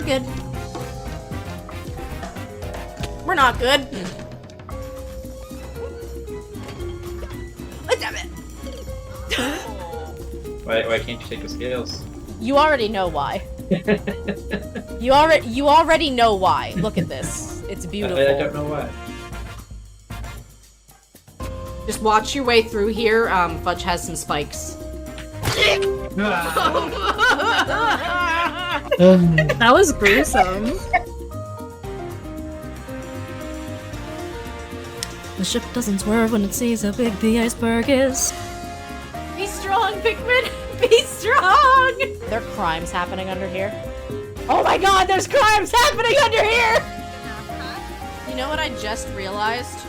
good. We're not good. Oh, damn it. Why can't you take the scales? You already know why. You already know why. Look at this. It's beautiful. I don't know why. Just watch your way through here. Fudge has some spikes. That was gruesome. The ship doesn't swerve when it sees how big the iceberg is. Be strong, Pikmin! Be strong! There are crimes happening under here. Oh my god, there's crimes happening under here! You know what I just realized?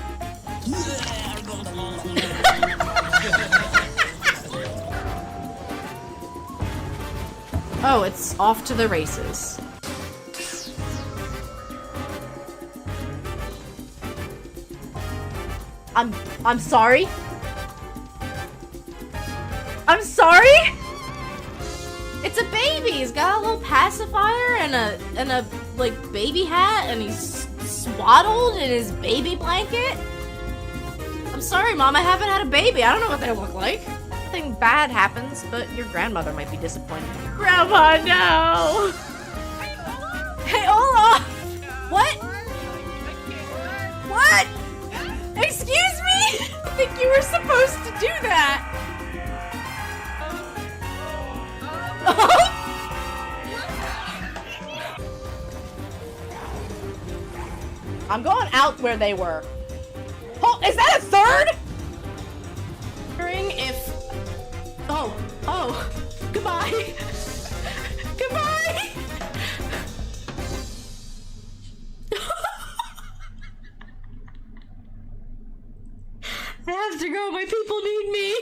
Oh, it's off to the races. I'm sorry? I'm sorry? It's a baby! He's got a little pacifier and a like baby hat and he's swaddled in his baby blanket. I'm sorry, Mom, I haven't had a baby. I don't know what they look like. Nothing bad happens, but your grandmother might be disappointed. Grandma, no! Hey, Olaf! What? What? Excuse me? I think you were supposed to do that. I'm going out where they were. Oh, is that a third? Wondering if... Oh, goodbye. Goodbye. I have to go, my people need me.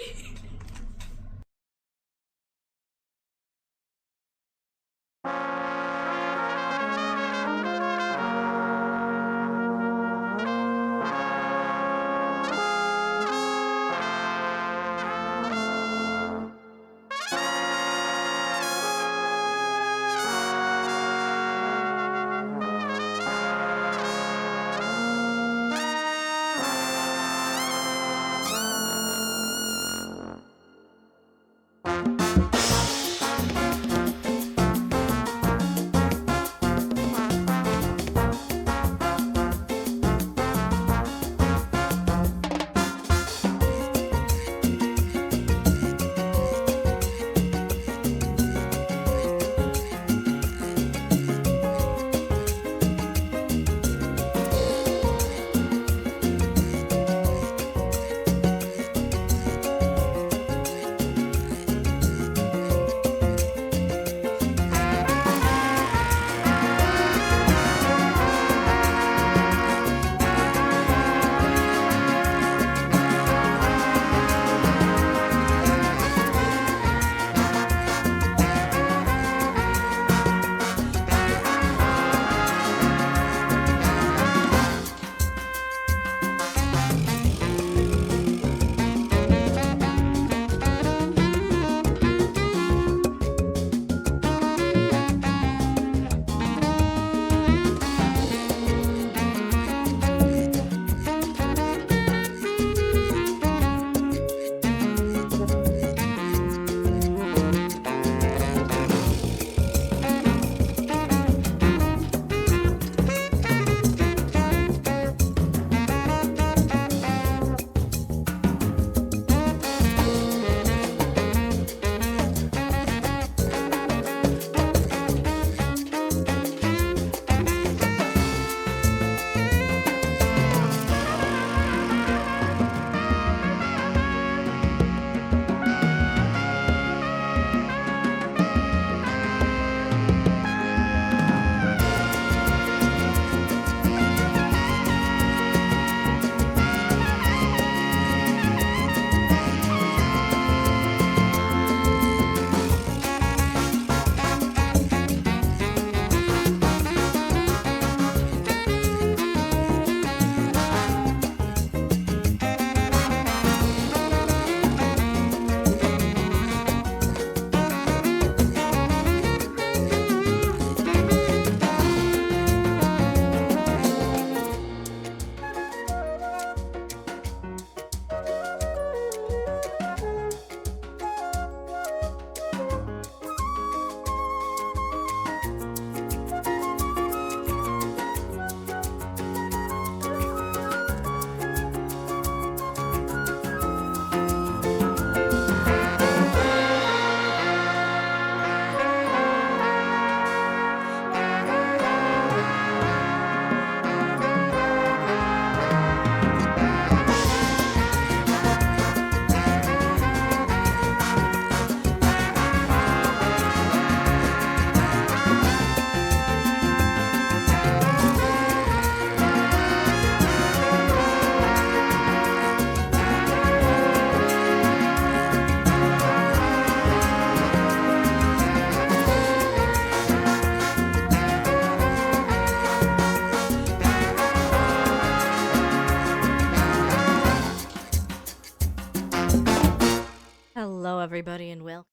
everybody, and welcome.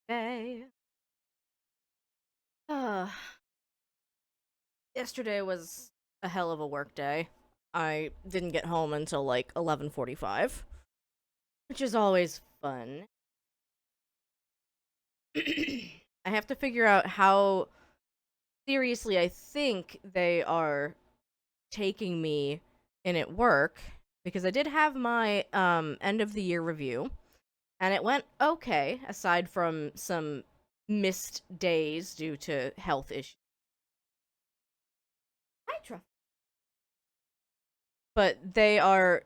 Hey. Yesterday was a hell of a work day. I didn't get home until like 11:45, which is always fun. I have to figure out how seriously I think they are taking me in at work, because I did have my end of the year review, and it went okay, aside from some missed days due to health issues. Hi, Truff. But they are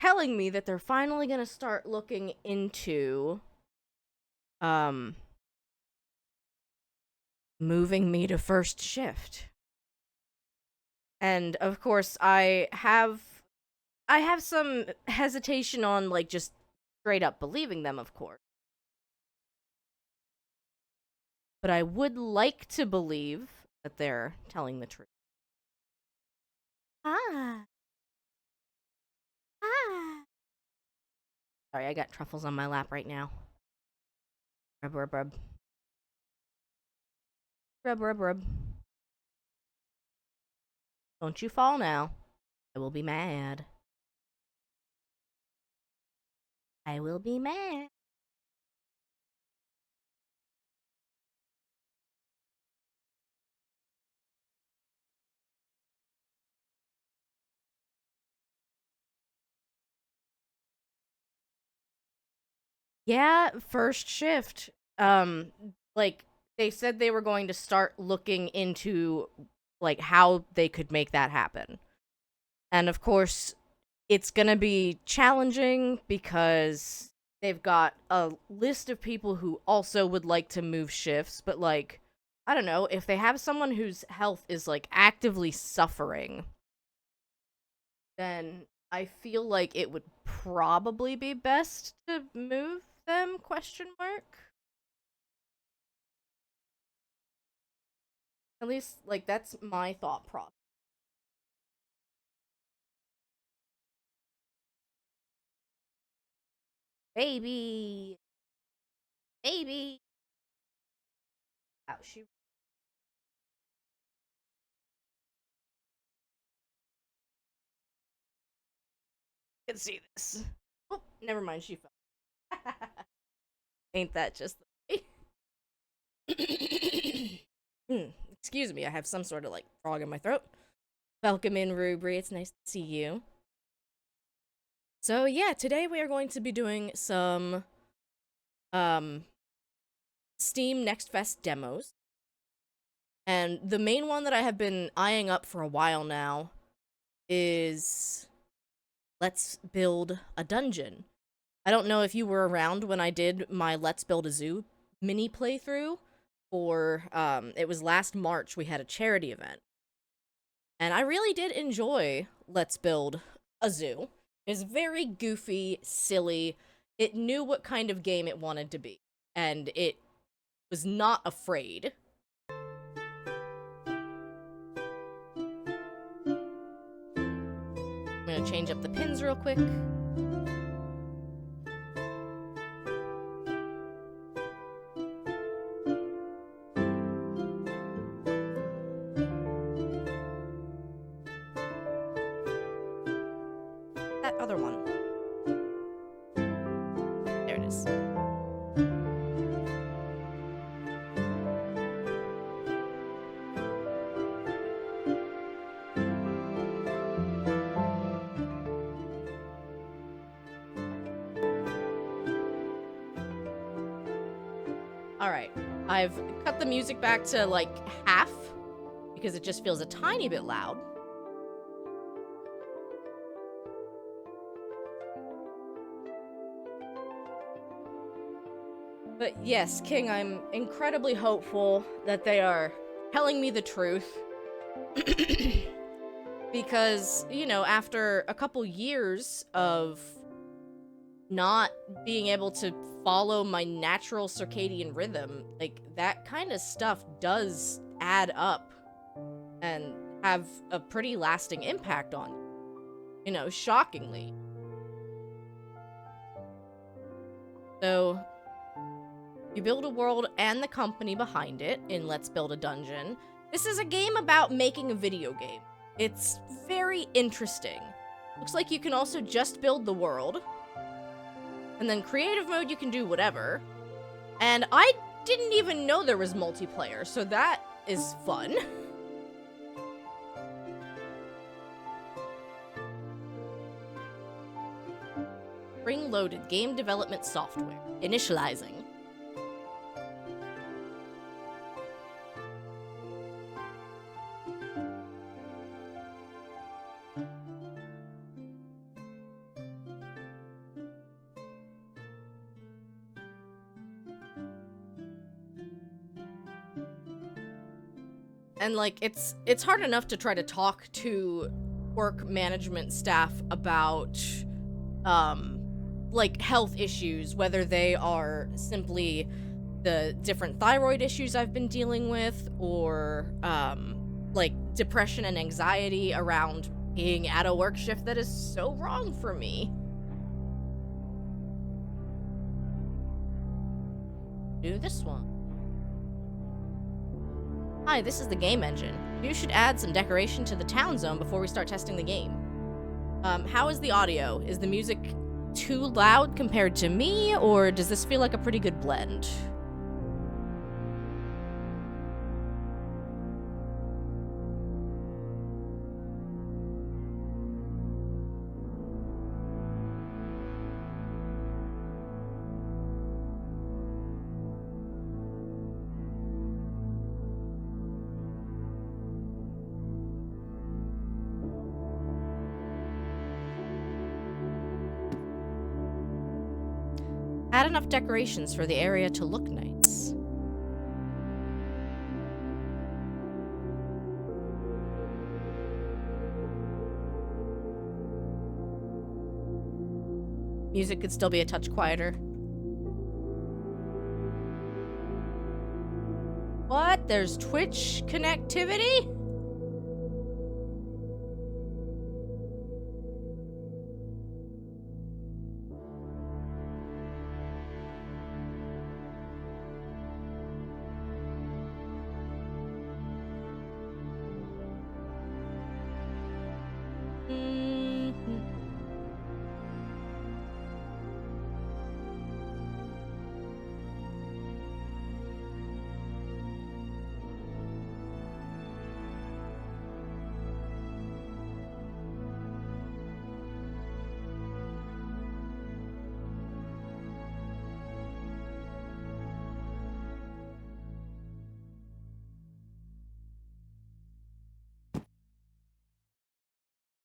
telling me that they're finally gonna start looking into moving me to first shift. And of course I have some hesitation on like just straight up believing them, of course. But I would like to believe that they're telling the truth. Ah. Ah. Sorry, I got truffles on my lap right now. Rub, rub, rub. Rub, rub, rub. Don't you fall now. I will be mad. I will be mad. Yeah, first shift. Like, they said they were going to start looking into, like, how they could make that happen. And of course, it's gonna be challenging because they've got a list of people who also would like to move shifts, but, like, I don't know, if they have someone whose health is, like, actively suffering, then I feel like it would probably be best to move them, question mark? At least, like, that's my thought process. Baby! Baby! Ow, she can see this. Oh, never mind, she fell. Ain't that just the way? Excuse me, I have some sort of, like, frog in my throat. Welcome in, Rubri. It's nice to see you. So, yeah, today we are going to be doing some, Steam Next Fest demos. And the main one that I have been eyeing up for a while now is Let's Build a Dungeon. I don't know if you were around when I did my Let's Build a Zoo mini playthrough, or it was last March. We had a charity event. And I really did enjoy Let's Build a Zoo. It was very goofy, silly. It knew what kind of game it wanted to be, and it was not afraid. I'm gonna change up the pins real quick. That other one. There it is. Alright, I've cut the music back to, like, half, because it just feels a tiny bit loud. But yes, King, I'm incredibly hopeful that they are telling me the truth. Because, you know, after a couple years of not being able to follow my natural circadian rhythm, like, that kind of stuff does add up and have a pretty lasting impact on you know, shockingly. So, you build a world and the company behind it in Let's Build a Dungeon. This is a game about making a video game. It's very interesting. Looks like you can also just build the world. And then creative mode, you can do whatever. And I didn't even know there was multiplayer, so that is fun. Spring-loaded game development software. Initializing. And, like, it's hard enough to try to talk to work management staff about, like, health issues, whether they are simply the different thyroid issues I've been dealing with, or, like, depression and anxiety around being at a work shift that is so wrong for me. Do this one. Hi, this is the game engine. You should add some decoration to the town zone before we start testing the game. How is the audio? Is the music too loud compared to me, or does this feel like a pretty good blend? Add enough decorations for the area to look nice. Music could still be a touch quieter. What? There's Twitch connectivity?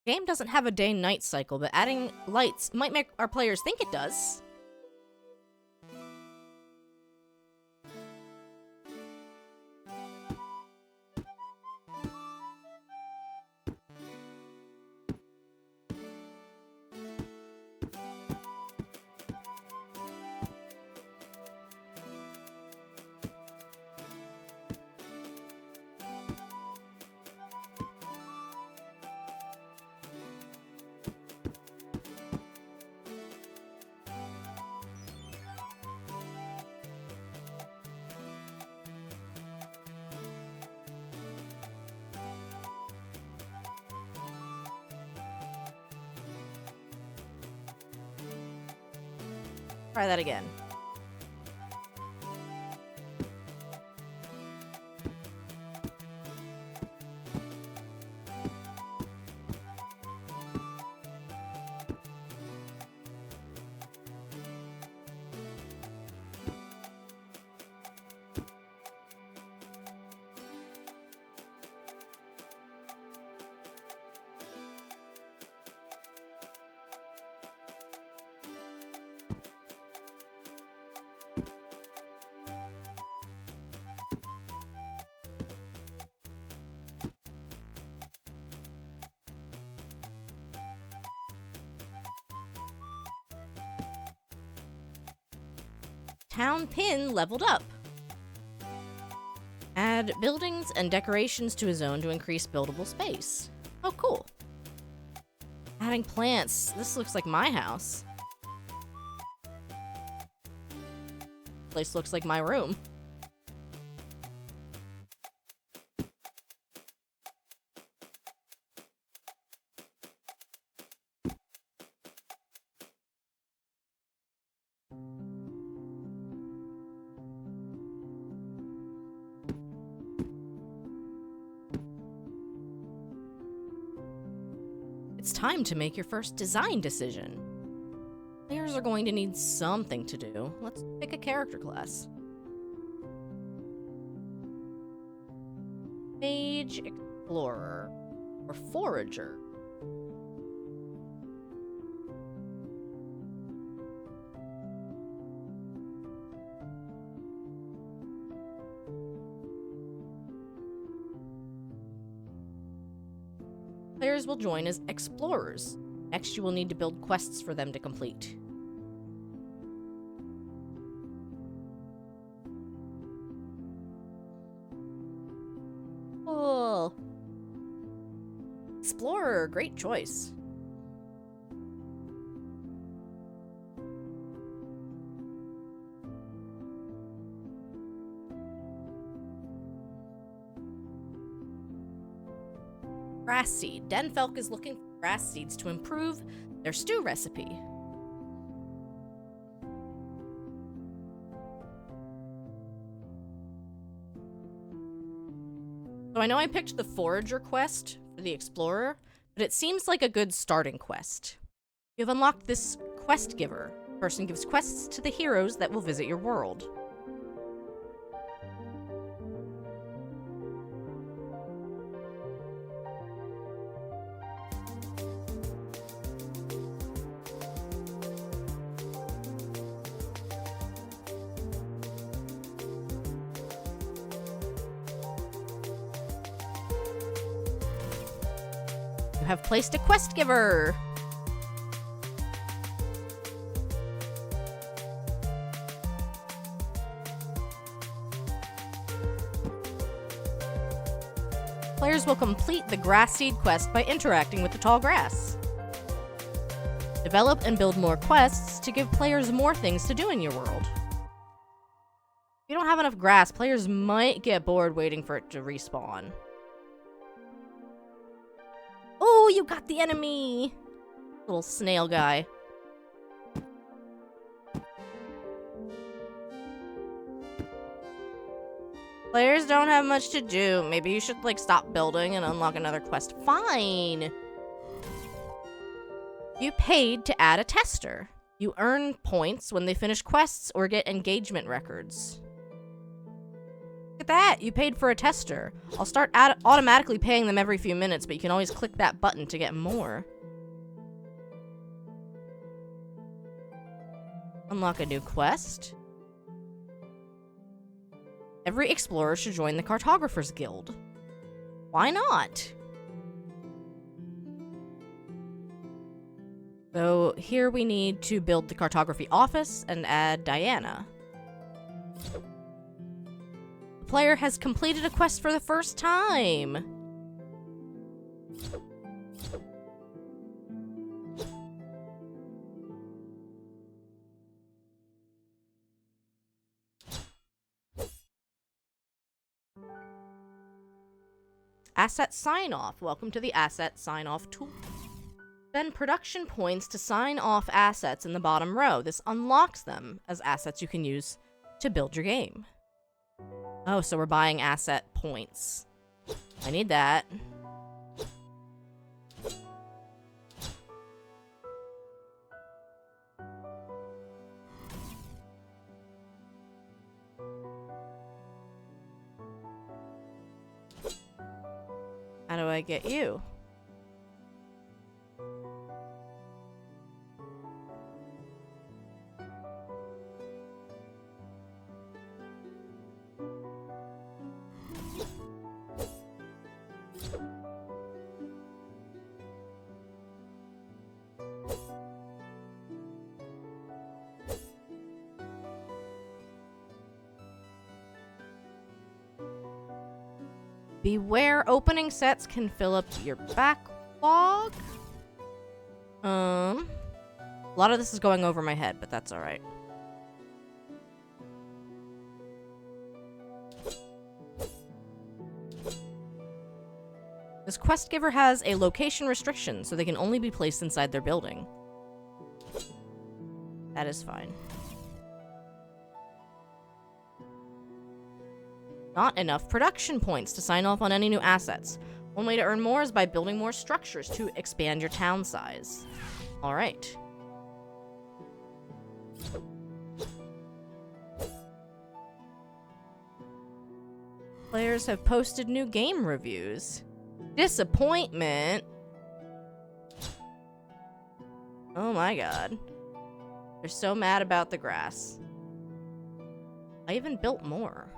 Game doesn't have a day-night cycle, but adding lights might make our players think it does. Try that again. Town pin leveled up. Add buildings and decorations to a zone to increase buildable space. Oh, cool. Adding plants. This looks like my house. place looks like my room. It's time to make your first design decision. Players are going to need something to do. Let's pick a character class. Mage, Explorer, or Forager. Players will join as explorers. Next, you will need to build quests for them to complete. Cool. Explorer, great choice. Grass seed. Denfelk is looking for grass seeds to improve their stew recipe. So I know I picked the Forager quest for the Explorer, but it seems like a good starting quest. You've unlocked this quest giver. The person gives quests to the heroes that will visit your world. You have placed a quest giver. Players will complete the grass seed quest by interacting with the tall grass. Develop and build more quests to give players more things to do in your world. If you don't have enough grass, players might get bored waiting for it to respawn. Oh, you got the enemy! Little snail guy. Players don't have much to do. Maybe you should, like, stop building and unlock another quest. Fine! You paid to add a tester. You earn points when they finish quests or get engagement records. Look at that! You paid for a tester. I'll start automatically paying them every few minutes, but you can always click that button to get more. Unlock a new quest. Every explorer should join the Cartographer's Guild. Why not? So here we need to build the cartography office and add Diana. The player has completed a quest for the first time. Asset sign-off. Welcome to the asset sign-off tool. Spend production points to sign off assets in the bottom row. This unlocks them as assets you can use to build your game. Oh, so we're buying asset points. I need that. How do I get you? Beware, opening sets can fill up your backlog. A lot of this is going over my head, but that's alright. quest giver has a location restriction, so they can only be placed inside their building. That is fine. Not enough production points to sign off on any new assets. One way to earn more is by building more structures to expand your town size. Alright. Players have posted new game reviews. Disappointment. Oh my god. They're so mad about the grass. I even built more.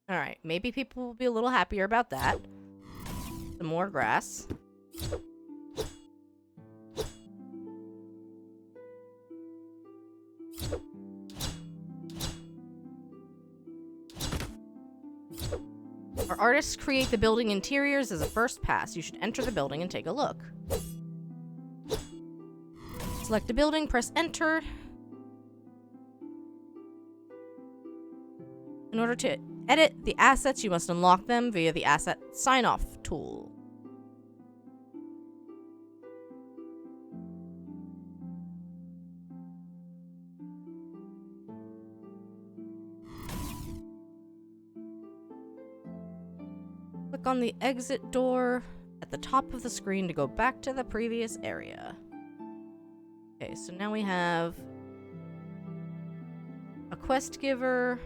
Alright, maybe people will be a little happier about that. Some more grass. Our artists create the building interiors as a first pass. You should enter the building and take a look. Select a building, press enter. In order to edit the assets, you must unlock them via the asset sign-off tool. Click on the exit door at the top of the screen to go back to the previous area. Okay, so now we have a quest giver.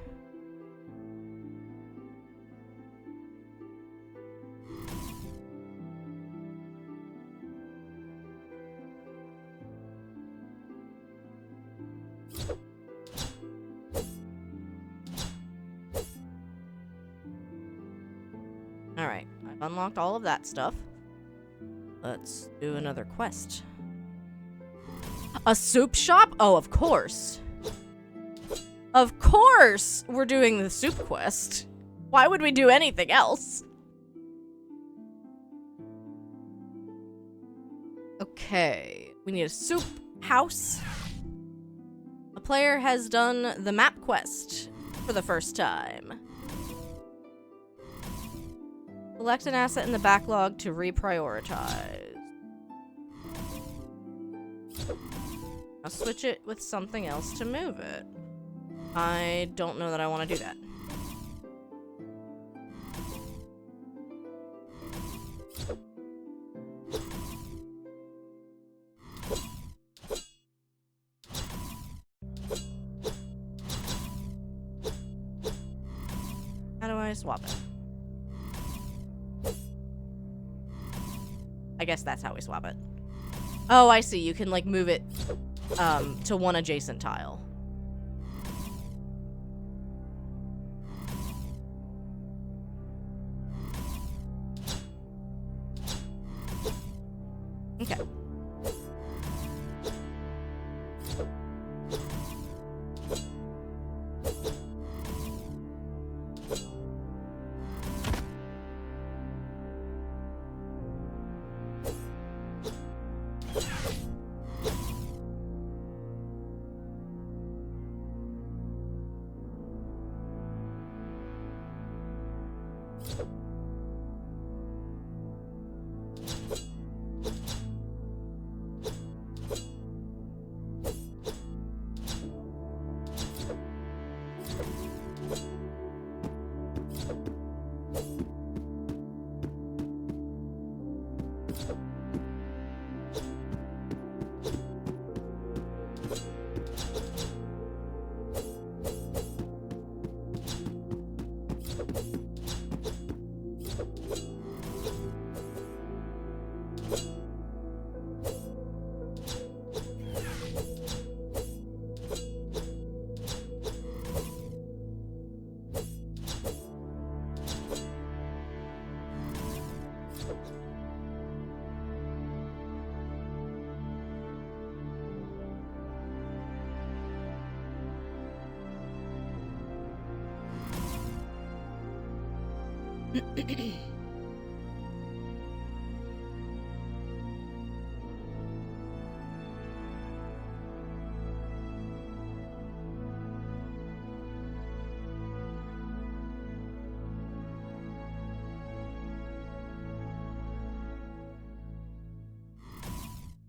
Alright, I've unlocked all of that stuff. Let's do another quest. A soup shop? Oh, of course. Of course we're doing the soup quest. Why would we do anything else? Okay, we need a soup house. A player has done the map quest for the first time. Select an asset in the backlog to reprioritize. I'll switch it with something else to move it. I don't know that I want to do that. How do I swap it? I guess that's how we swap it. Oh, I see. You can, like, move it to one adjacent tile. Okay.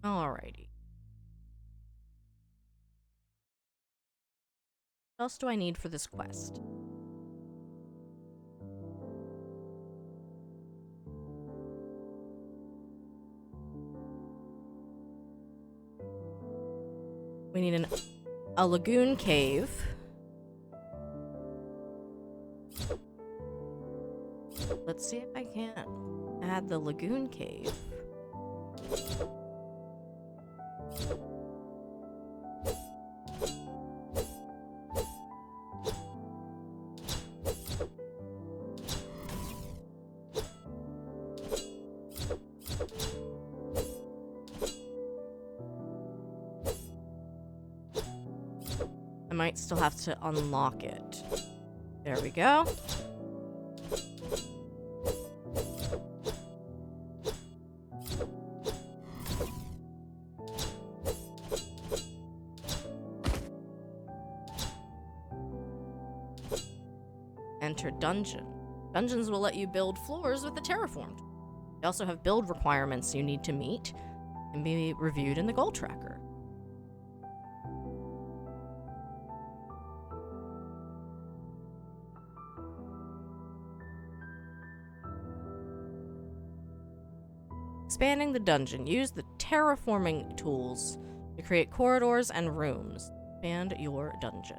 Alrighty. What else do I need for this quest? We need a lagoon cave. Let's see if I can't add the lagoon cave. I might still have to unlock it. There we go. Enter dungeon. Dungeons will let you build floors with the terraformed. They also have build requirements you need to meet and be reviewed in the goal tracker. Expanding the dungeon. Use the terraforming tools to create corridors and rooms. Expand your dungeon.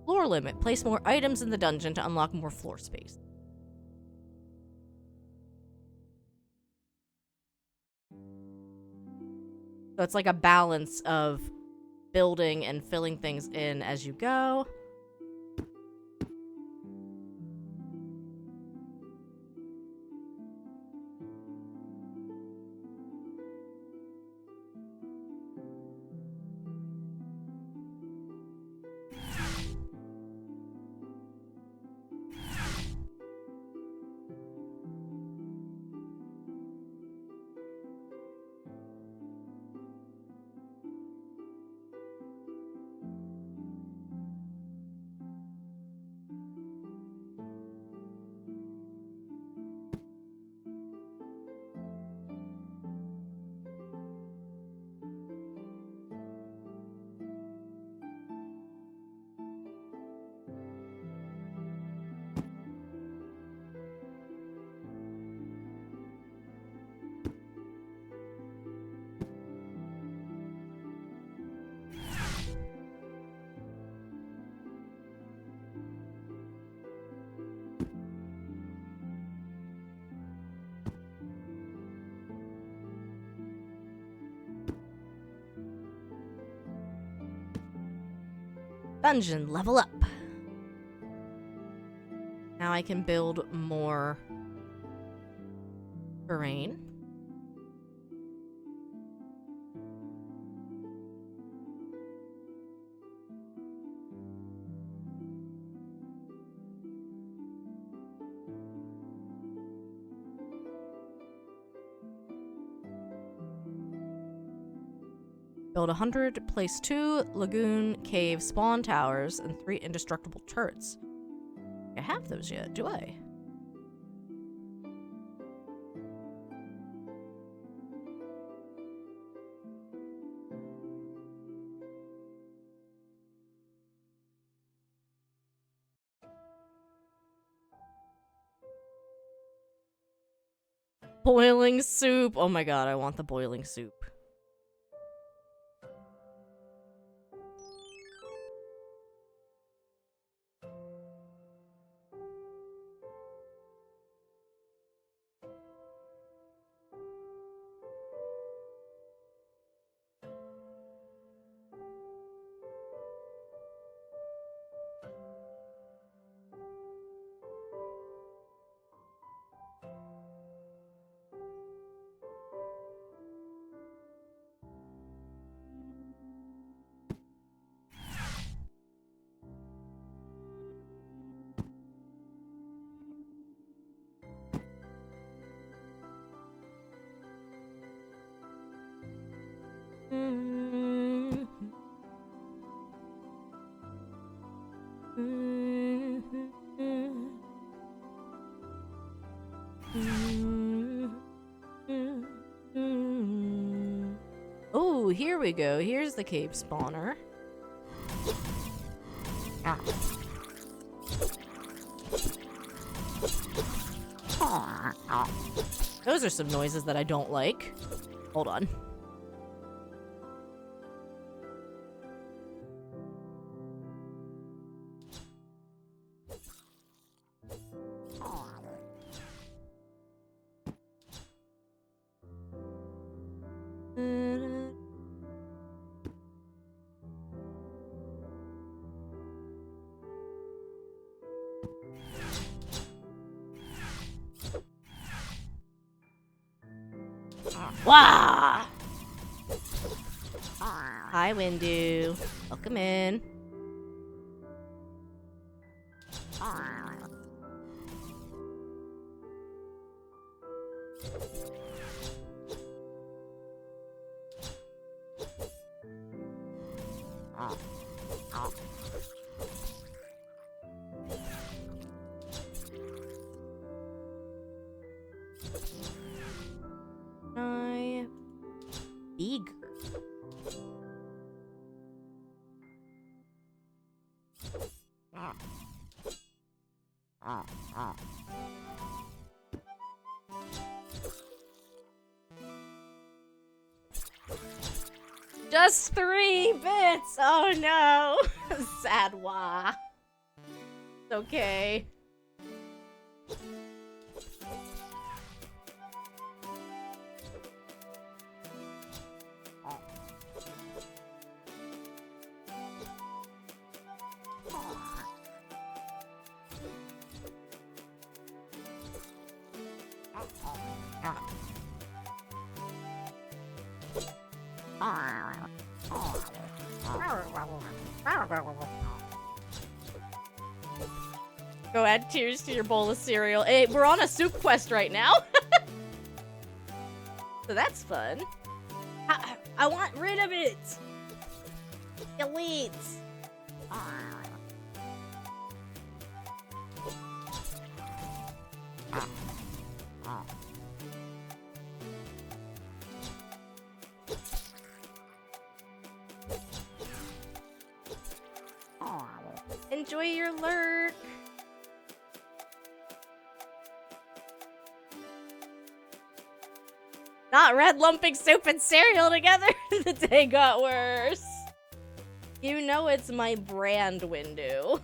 Floor limit. Place more items in the dungeon to unlock more floor space. So it's like a balance of building and filling things in as you go. Dungeon, level up. Now I can build more terrain. Build 100, place 2 lagoon cave spawn towers and 3 indestructible turrets. I have those yet, do I? Boiling soup. Oh my god, I want the boiling soup. Ooh, here we go. Here's the cave spawner. Those are some noises that I don't like. Hold on. Wah! Hi, Windu. Welcome in. Eager. Just 3 bits! Oh no! Sad wah. It's okay. Go add tears to your bowl of cereal. Hey, we're on a soup quest right now. So that's fun. I want rid of it. Delete. Enjoy your lurk. Not red lumping soup and cereal together. The day got worse. You know it's my brand, Windu.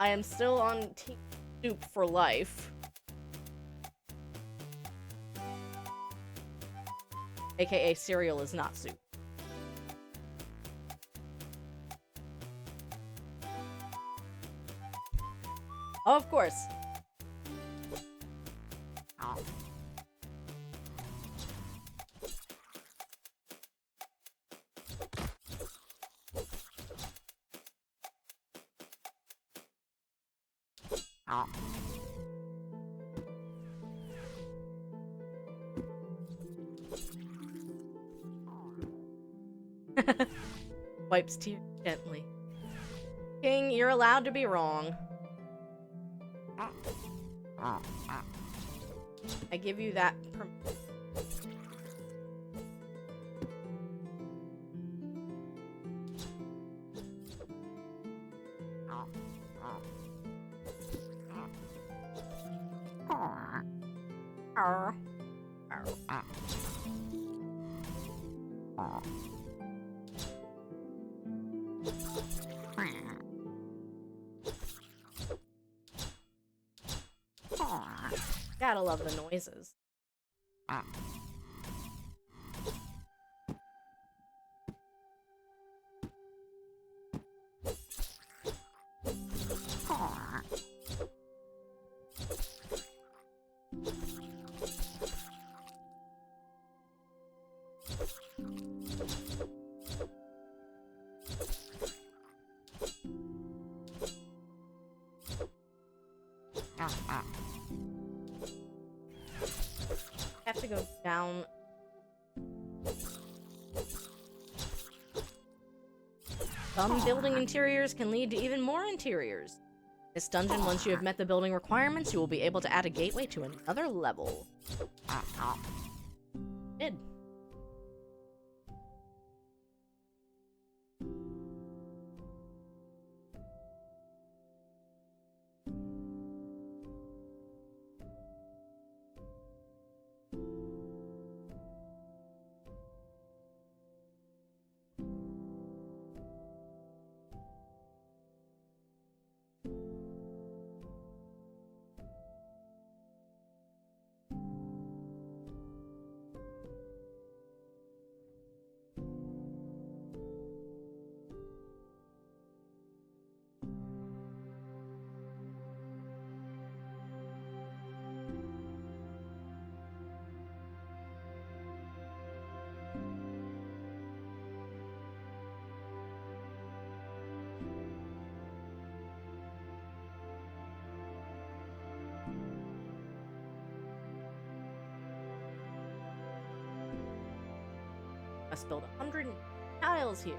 I am still on Team Soup for life. AKA cereal is not soup. Oh, of course. Wipes tears gently. King, you're allowed to be wrong. I give you that permission. Gotta love the noises. Have to go down. Some building interiors can lead to even more interiors. This dungeon, once you have met the building requirements, you will be able to add a gateway to another level. Did. Must build 100 tiles here.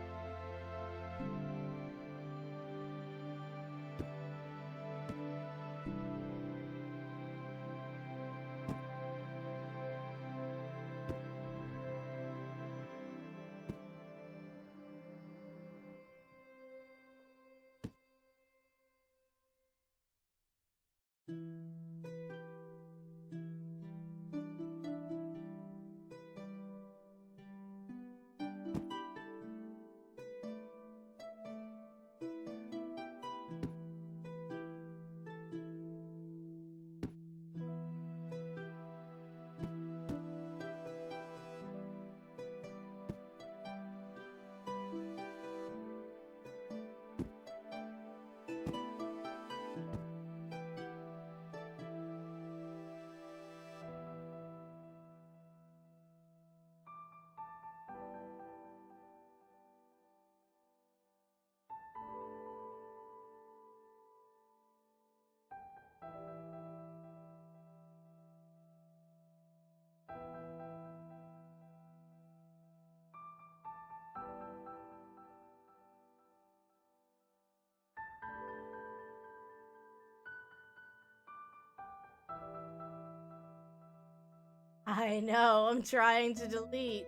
I know, I'm trying to delete.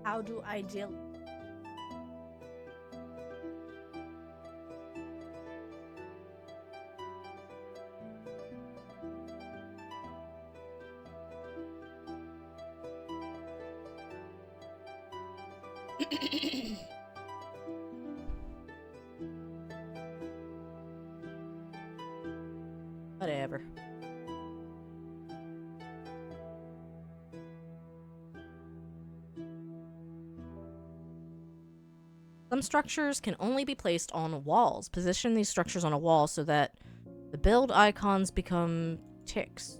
How do I delete? Whatever. Some structures can only be placed on walls. Position these structures on a wall so that the build icons become ticks.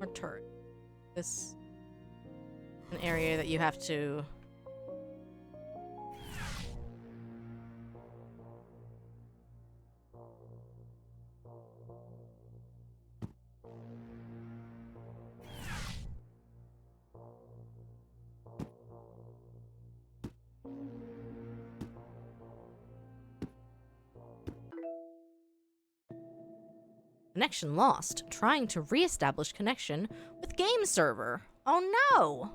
Or turret. This an area that you have to connection lost. Trying to re-establish connection with game server. Oh no!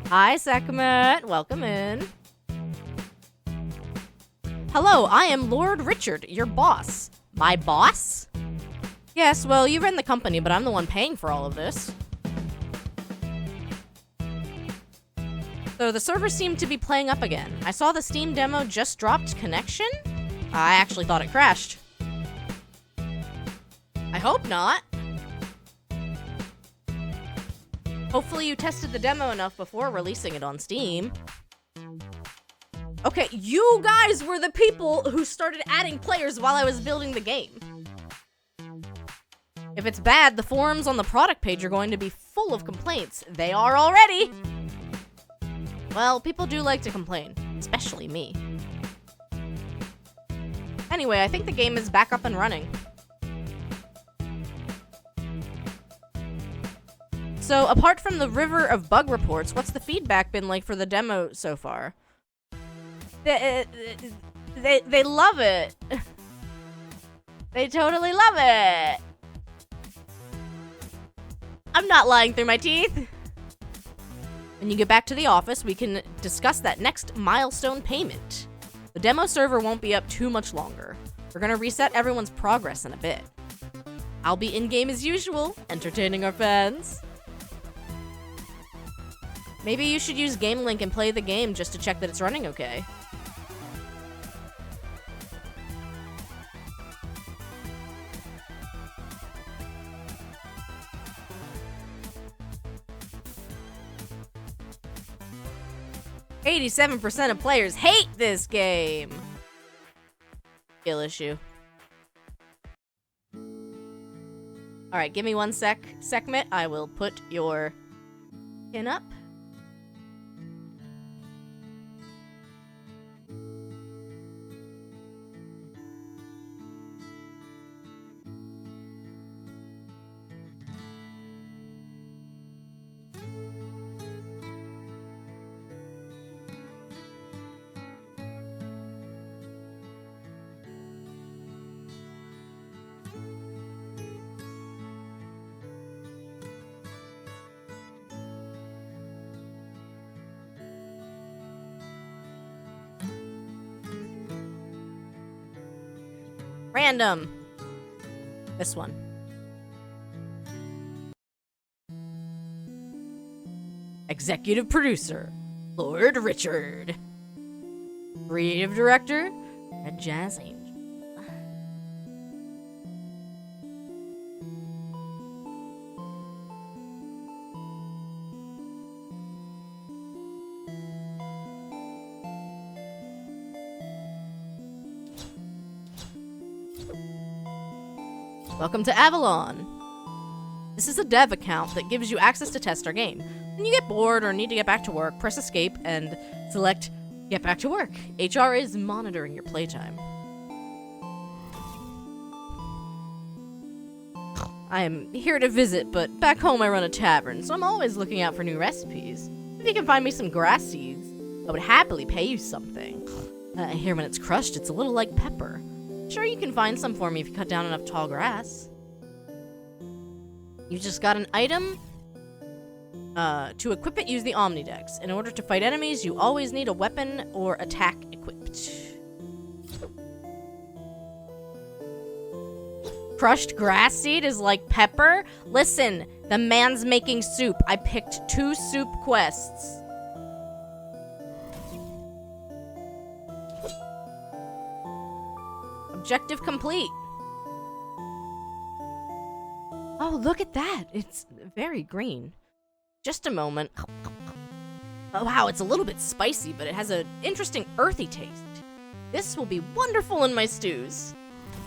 Hi, Sekhmet. Welcome in. Hello, I am Lord Richard, your boss. My boss? Yes, well, you run the company, but I'm the one paying for all of this. So the servers seem to be playing up again. I saw the Steam demo just dropped connection. I actually thought it crashed. I hope not. Hopefully you tested the demo enough before releasing it on Steam. Okay, you guys were the people who started adding players while I was building the game. If it's bad, the forums on the product page are going to be full of complaints. They are already. Well, people do like to complain, especially me. Anyway, I think the game is back up and running. So, apart from the river of bug reports, what's the feedback been like for the demo so far? They love it. They totally love it. I'm not lying through my teeth. When you get back to the office, we can discuss that next milestone payment. The demo server won't be up too much longer. We're gonna reset everyone's progress in a bit. I'll be in-game as usual, entertaining our fans. Maybe you should use Game Link and play the game just to check that it's running okay. "87% of players hate this game." Skill issue. Alright, give me one segment. I will put your pin up. Random. This one. Executive producer, Lord Richard. Creative director, Red Jazz Angel. Welcome to Avalon. This is a dev account that gives you access to test our game. When you get bored or need to get back to work, press escape and select get back to work. HR is monitoring your playtime. I am here to visit, but back home I run a tavern, so I'm always looking out for new recipes. If you can find me some grass seeds, I would happily pay you something. I hear when it's crushed, it's a little like pepper. Sure, you can find some for me if you cut down enough tall grass. You just got an item. To equip it, use the Omnidex. In order to fight enemies, you always need a weapon or attack equipped. Crushed grass seed is like pepper? Listen, the man's making soup. I picked 2 soup quests. Objective complete. Oh, look at that. It's very green. Just a moment. Oh, wow, it's a little bit spicy, but it has an interesting earthy taste. This will be wonderful in my stews.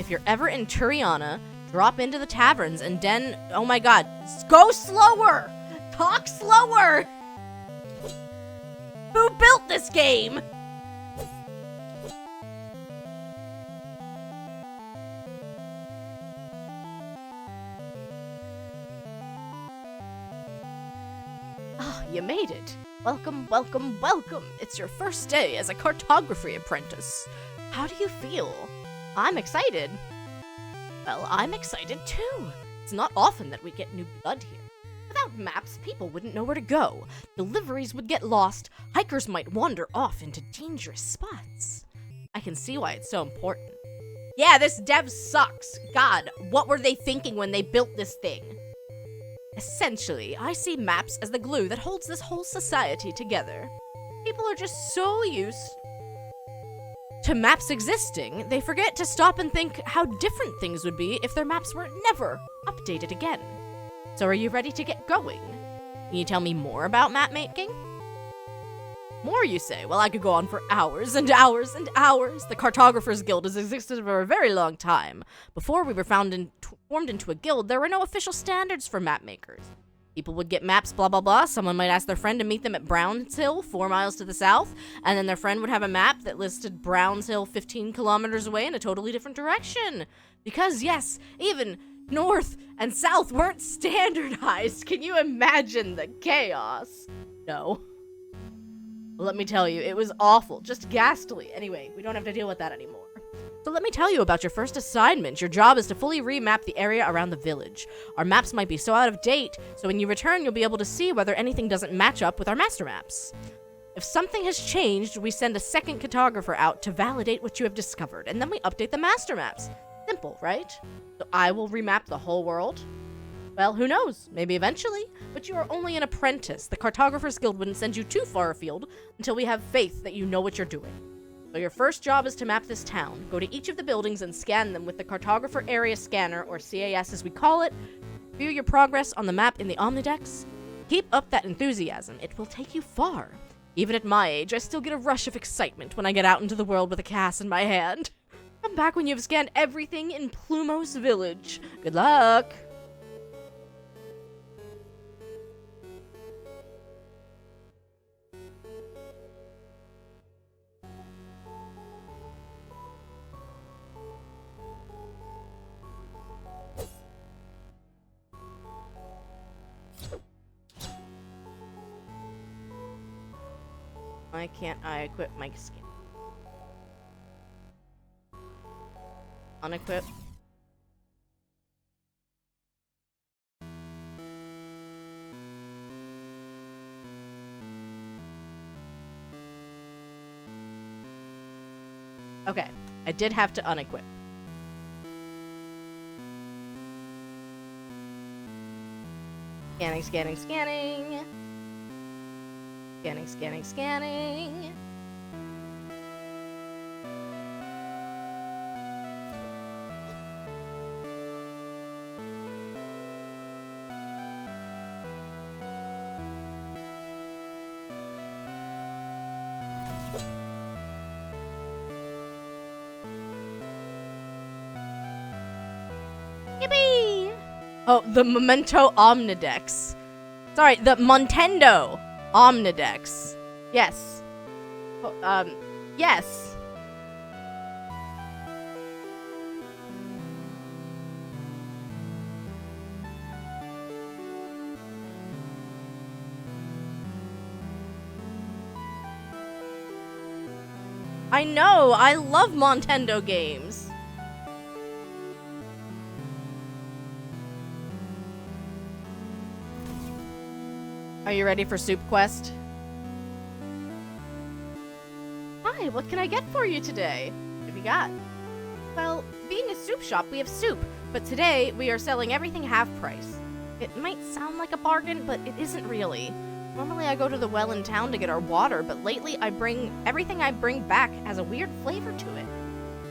If you're ever in Turiana, drop into the taverns and then... Oh my god. Go slower! Talk slower! Who built this game? You made it. Welcome, welcome, welcome. It's your first day as a cartography apprentice. How do you feel? I'm excited. Well, I'm excited too. It's not often that we get new blood here. Without maps, people wouldn't know where to go. Deliveries would get lost. Hikers might wander off into dangerous spots. I can see why it's so important. Yeah, this dev sucks. God, what were they thinking when they built this thing? Essentially, I see maps as the glue that holds this whole society together. People are just so used to maps existing, they forget to stop and think how different things would be if their maps were never updated again. So are you ready to get going? Can you tell me more about map making? More, you say? Well, I could go on for hours and hours and hours. The Cartographers Guild has existed for a very long time. Before we were formed into a guild, there were no official standards for map makers. People would get maps, blah, blah, blah. Someone might ask their friend to meet them at Browns Hill, 4 miles to the south, and then their friend would have a map that listed Browns Hill 15 kilometers away in a totally different direction. Because, yes, even north and south weren't standardized. Can you imagine the chaos? No. Well, let me tell you, it was awful, just ghastly. Anyway, we don't have to deal with that anymore. So let me tell you about your first assignment. Your job is to fully remap the area around the village. Our maps might be so out of date, so when you return, you'll be able to see whether anything doesn't match up with our master maps. If something has changed, we send a second cartographer out to validate what you have discovered, and then we update the master maps. Simple, right? So I will remap the whole world? Well, who knows? Maybe eventually. But you are only an apprentice. The Cartographers Guild wouldn't send you too far afield until we have faith that you know what you're doing. So your first job is to map this town. Go to each of the buildings and scan them with the Cartographer Area Scanner, or CAS as we call it. View your progress on the map in the Omnidex. Keep up that enthusiasm. It will take you far. Even at my age, I still get a rush of excitement when I get out into the world with a CAS in my hand. Come back when you've scanned everything in Plumos Village. Good luck! Why can't I equip my skin? Unequip. Okay, I did have to unequip. Scanning, scanning, scanning. Scanning, scanning, scanning. Yippee! Oh, the Memento Omnidex. Sorry, the Montendo Omnidex. Yes. Oh, yes. I know, I love Montendo games. Are you ready for Soup Quest? Hi, what can I get for you today? What have you got? Well, being a soup shop, we have soup, but today we are selling everything half price. It might sound like a bargain, but it isn't really. Normally I go to the well in town to get our water, but lately everything I bring back has a weird flavor to it.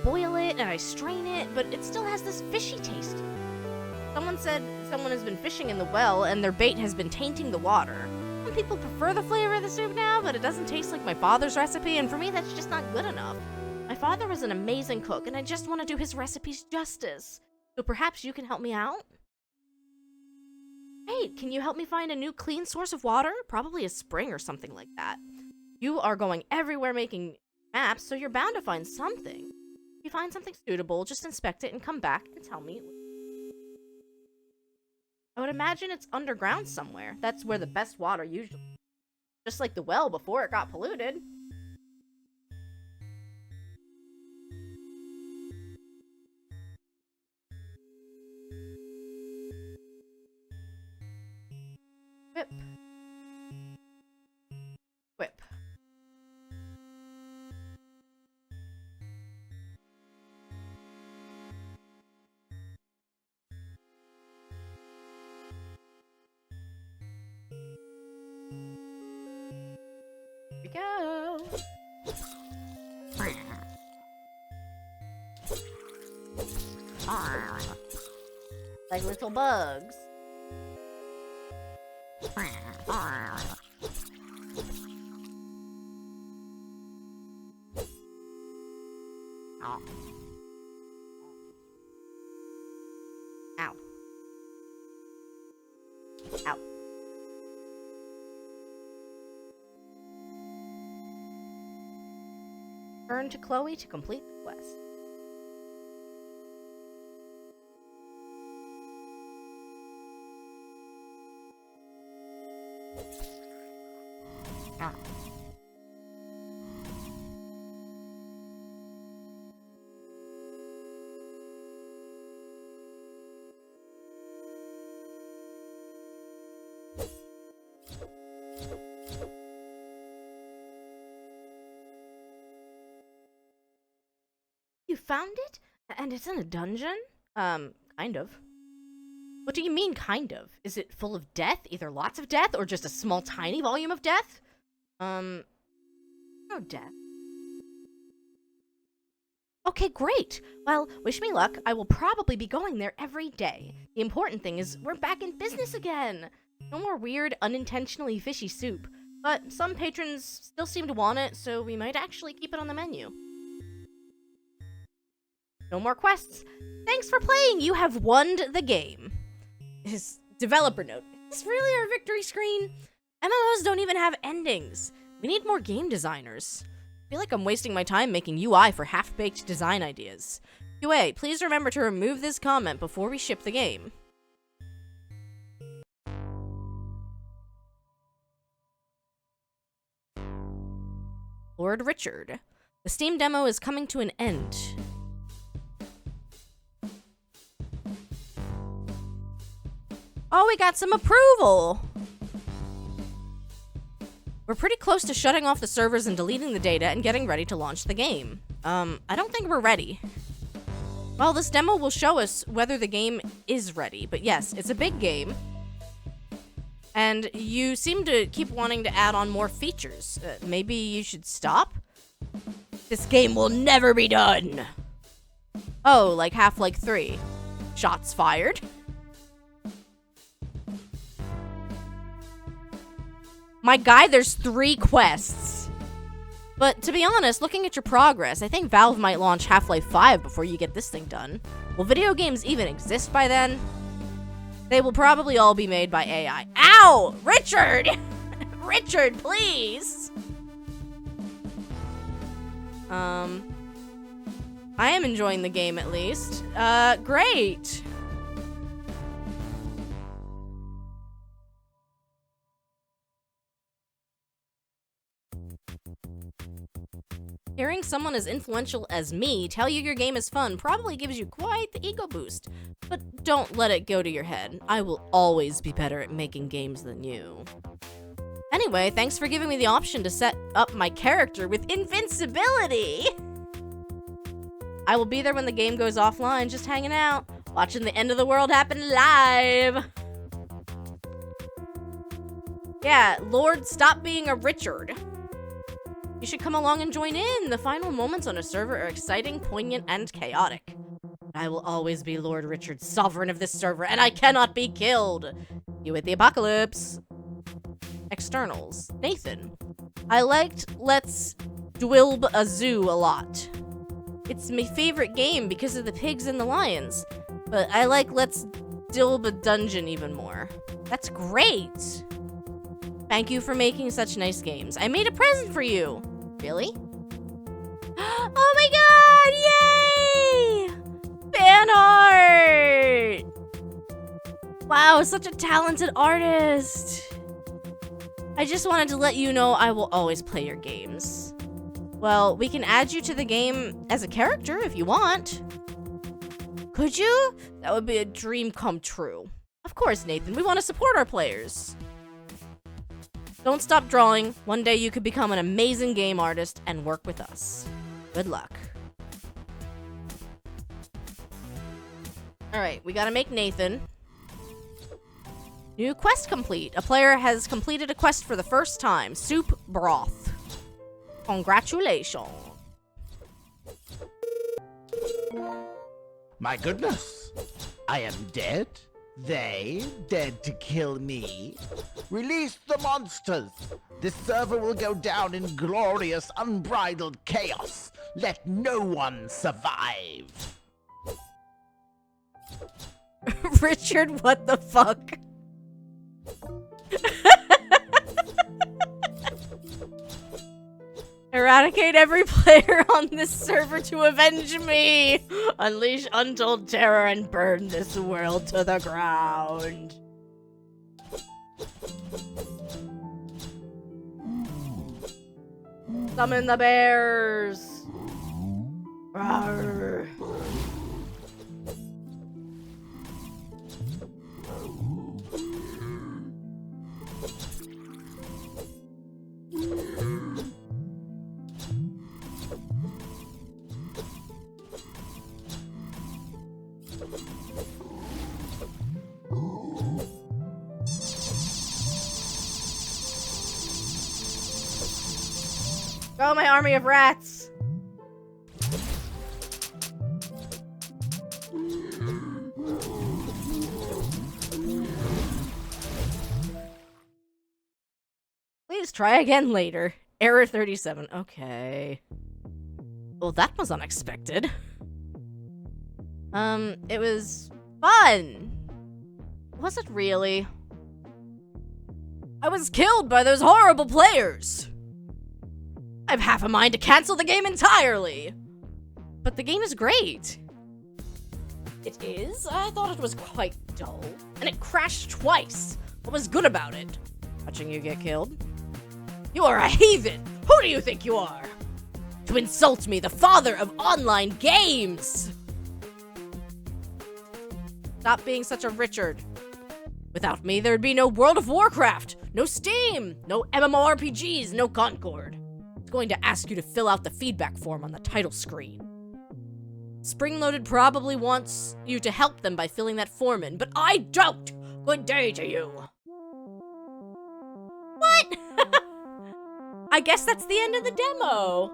Boil it and I strain it, but it still has this fishy taste. Someone said someone has been fishing in the well and their bait has been tainting the water. Some people prefer the flavor of the soup now, but it doesn't taste like my father's recipe, and for me that's just not good enough. My father was an amazing cook, and I just want to do his recipes justice. So perhaps you can help me out? Hey, can you help me find a new clean source of water? Probably a spring or something like that. You are going everywhere making maps, so you're bound to find something. If you find something suitable, just inspect it and come back and tell me. I would imagine it's underground somewhere. That's where the best water usually. Just like the well before it got polluted. Whip. Whip. Like little bugs. Ow. Ow. Turn to Chloe to complete the quest. Ah. You found it? And it's in a dungeon? Kind of. What do you mean, kind of? Is it full of death? Either lots of death, or just a small, tiny volume of death? No death. Okay, great. Well, wish me luck. I will probably be going there every day. The important thing is we're back in business again. No more weird, unintentionally fishy soup. But some patrons still seem to want it, so we might actually keep it on the menu. No more quests. Thanks for playing. You have won the game. His developer note. Is this really our victory screen? MMOs don't even have endings. We need more game designers. I feel like I'm wasting my time making UI for half-baked design ideas. QA, please remember to remove this comment before we ship the game. Lord Richard. The Steam demo is coming to an end. Oh, we got some approval! We're pretty close to shutting off the servers and deleting the data and getting ready to launch the game. I don't think we're ready. Well, this demo will show us whether the game is ready, but yes, it's a big game. And you seem to keep wanting to add on more features. Maybe you should stop? This game will never be done! Oh, like Half-Life 3. Shots fired. My guy, there's 3 quests. But to be honest, looking at your progress, I think Valve might launch Half-Life 5 before you get this thing done. Will video games even exist by then? They will probably all be made by AI. Ow! Richard! Richard, please! I am enjoying the game at least. Great! Hearing someone as influential as me tell you your game is fun probably gives you quite the ego boost. But don't let it go to your head. I will always be better at making games than you. Anyway, thanks for giving me the option to set up my character with invincibility! I will be there when the game goes offline, just hanging out, watching the end of the world happen live! Yeah, Lord, stop being a Richard. You should come along and join in. The final moments on a server are exciting, poignant, and chaotic. I will always be Lord Richard, sovereign of this server, and I cannot be killed. You hit the apocalypse. Externals. Nathan. I liked Let's Dwilb a Zoo a lot. It's my favorite game because of the pigs and the lions. But I like Let's Dilb a Dungeon even more. That's great. Thank you for making such nice games. I made a present for you. Really? Oh my god! Yay! Fan art! Wow, such a talented artist. I just wanted to let you know I will always play your games. Well, we can add you to the game as a character if you want. Could you? That would be a dream come true. Of course, Nathan. We want to support our players. Don't stop drawing. One day you could become an amazing game artist and work with us. Good luck. Alright, we gotta make Nathan. New quest complete. A player has completed a quest for the first time. Soup broth. Congratulations. My goodness. I am dead? They dead to kill me? Release the monsters! This server will go down in glorious, unbridled chaos. Let no one survive. Richard, what the fuck? Eradicate every player on this server to avenge me! Unleash untold terror and burn this world to the ground. Summon the bears! Rawr. Go, my army of rats! Please try again later. Error 37. Okay. Well, that was unexpected. It was fun. Was it really? I was killed by those horrible players. I have half a mind to cancel the game entirely. But the game is great. It is? I thought it was quite dull. And it crashed twice. What was good about it? Watching you get killed? You are a heathen! Who do you think you are? To insult me, the father of online games! Stop being such a Richard. Without me, there'd be no World of Warcraft, no Steam, no MMORPGs, no Concord. It's going to ask you to fill out the feedback form on the title screen. Springloaded probably wants you to help them by filling that form in, but I don't! Good day to you. What? I guess that's the end of the demo.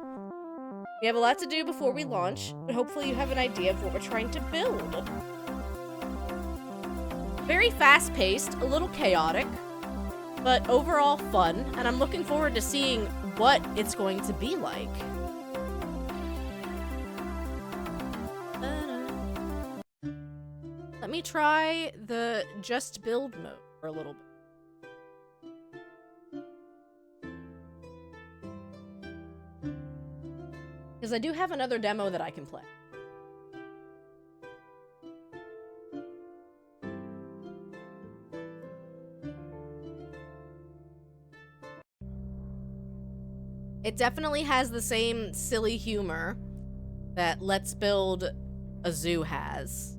We have a lot to do before we launch, but hopefully you have an idea of what we're trying to build. Very fast-paced, a little chaotic, but overall fun, and I'm looking forward to seeing what it's going to be like. Let me try the just build mode for a little bit. Because I do have another demo that I can play. It definitely has the same silly humor that Let's Build a Zoo has.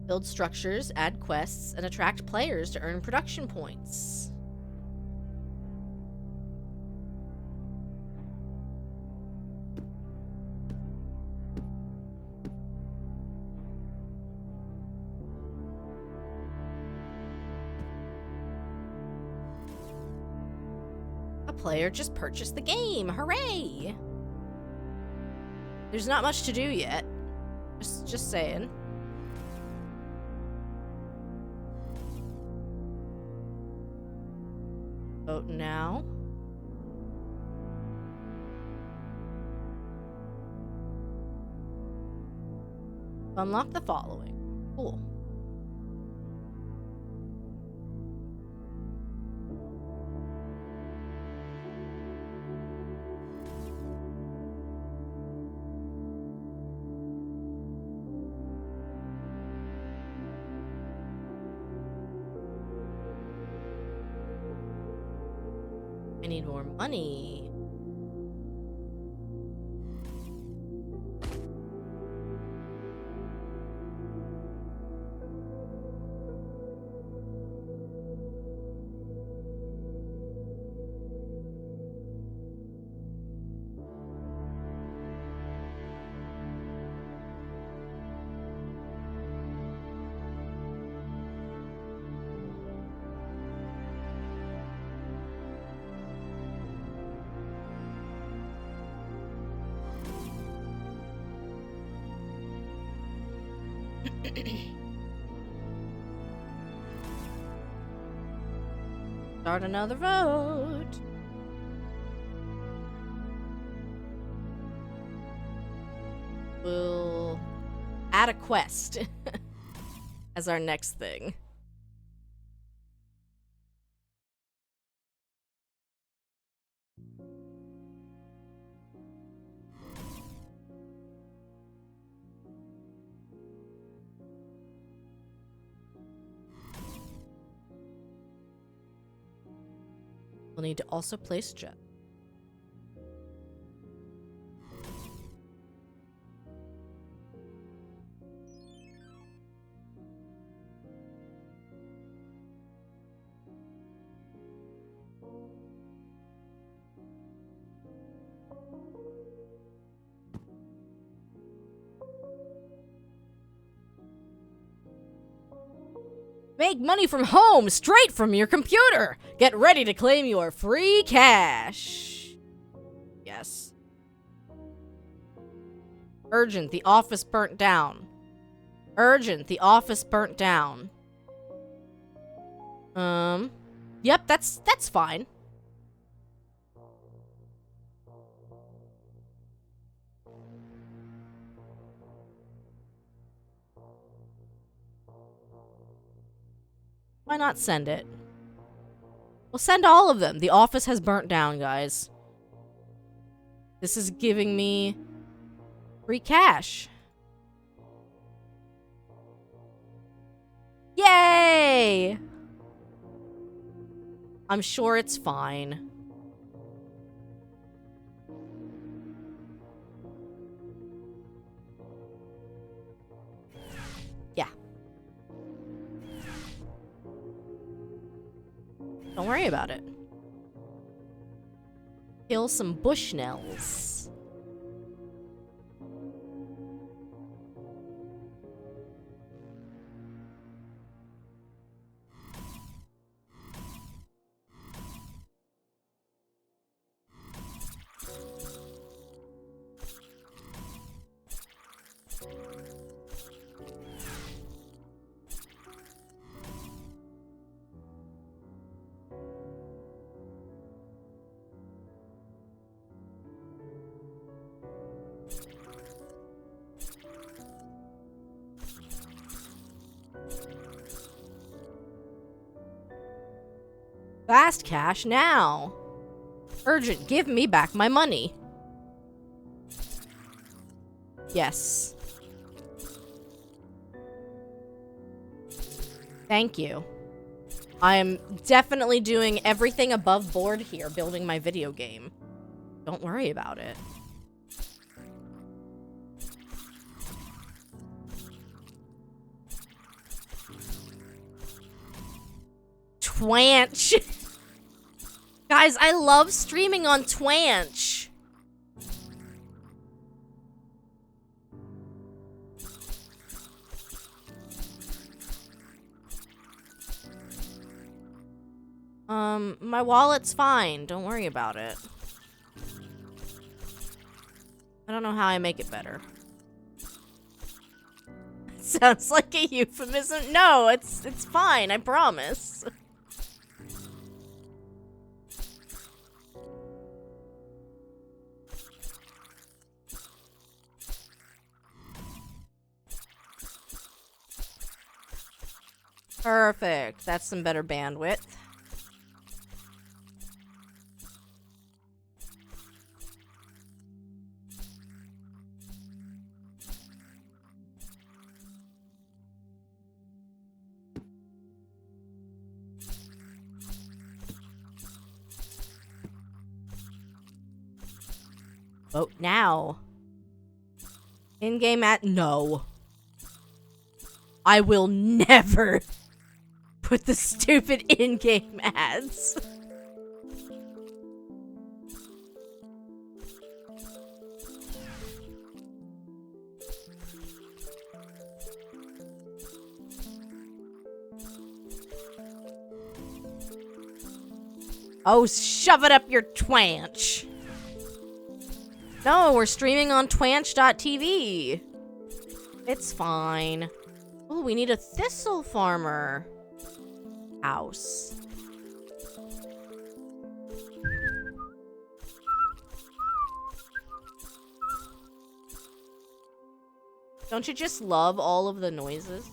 Build structures, add quests, and attract players to earn production points. Player just purchased the game. Hooray! There's not much to do yet. Just saying. Vote now. Unlock the following. Cool. I need more money. Start another vote. We'll add a quest as our next thing. We'll need to also place Jet. Make money from home, straight from your computer. Get ready to claim your free cash. Yes. Urgent, the office burnt down. Urgent, the office burnt down. Yep, that's fine. Why not send it? We'll send all of them. The office has burnt down, guys. This is giving me free cash. Yay! I'm sure it's fine. Yeah. Don't worry about it. Kill some bushnells. Fast cash now. Urgent, give me back my money. Yes. Thank you. I am definitely doing everything above board here, building my video game. Don't worry about it. Twanch. Guys, I love streaming on Twanch. My wallet's fine. Don't worry about it. I don't know how I make it better. Sounds like a euphemism. No, it's fine, I promise. Perfect. That's some better bandwidth. Vote now. In-game ad? No. I will never put the stupid in-game ads. Oh, shove it up your twanch. No, we're streaming on twanch.tv. It's fine. Ooh, we need a thistle farmer house. Don't you just love all of the noises?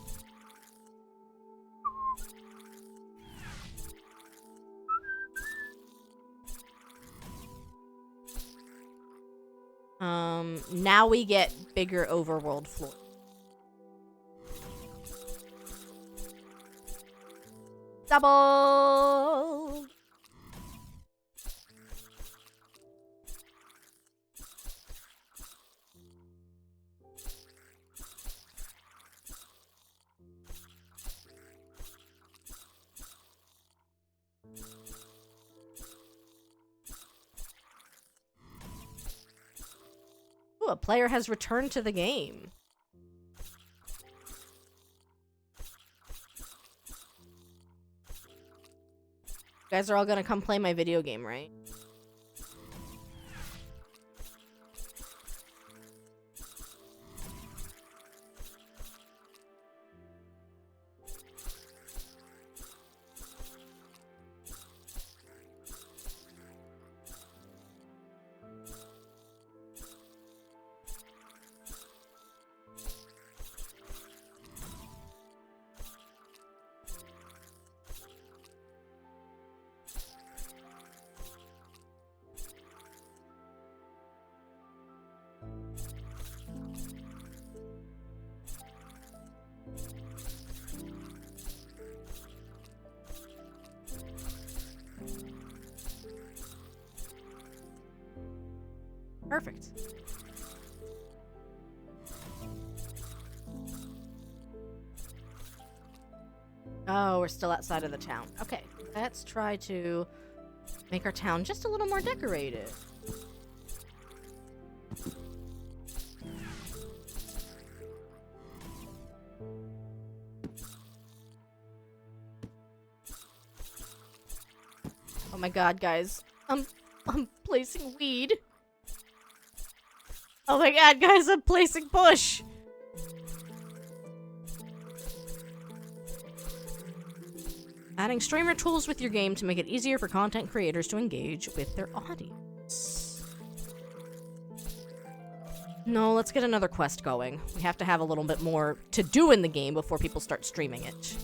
Now we get bigger overworld floor. Double! Ooh, a player has returned to the game. You guys are all gonna come play my video game, right? Perfect. Oh, we're still outside of the town. Okay, let's try to make our town just a little more decorated. Oh my god, guys. I'm placing weed. Oh my god, guys, I'm placing bush! Adding streamer tools with your game to make it easier for content creators to engage with their audience. No, let's get another quest going. We have to have a little bit more to do in the game before people start streaming it.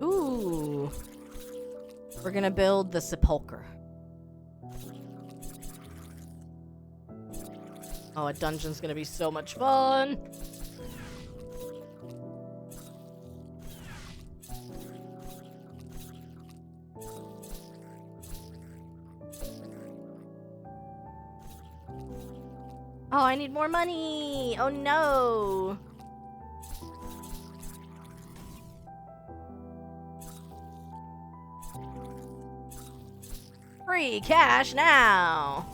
Ooh. We're gonna build the sepulcher. Oh, a dungeon's gonna be so much fun. Oh, I need more money. Oh no. Free cash now.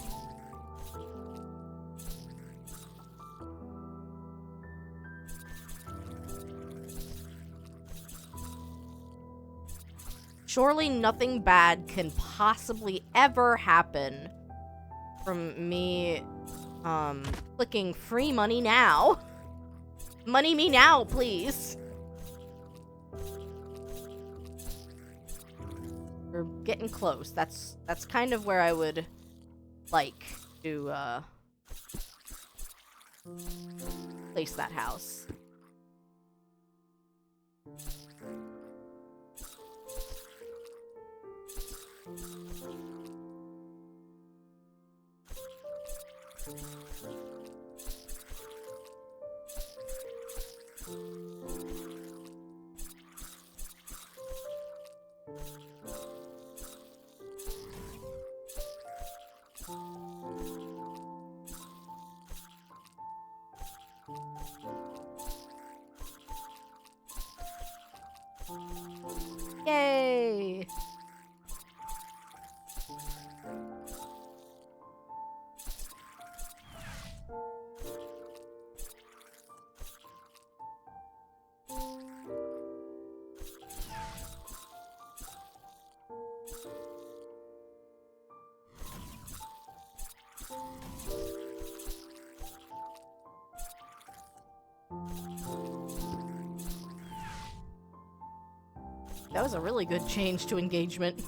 Surely nothing bad can possibly ever happen from me clicking free money now. Money me now, please. We're getting close. That's kind of where I would like to place that house. Yay! That was a really good change to engagement.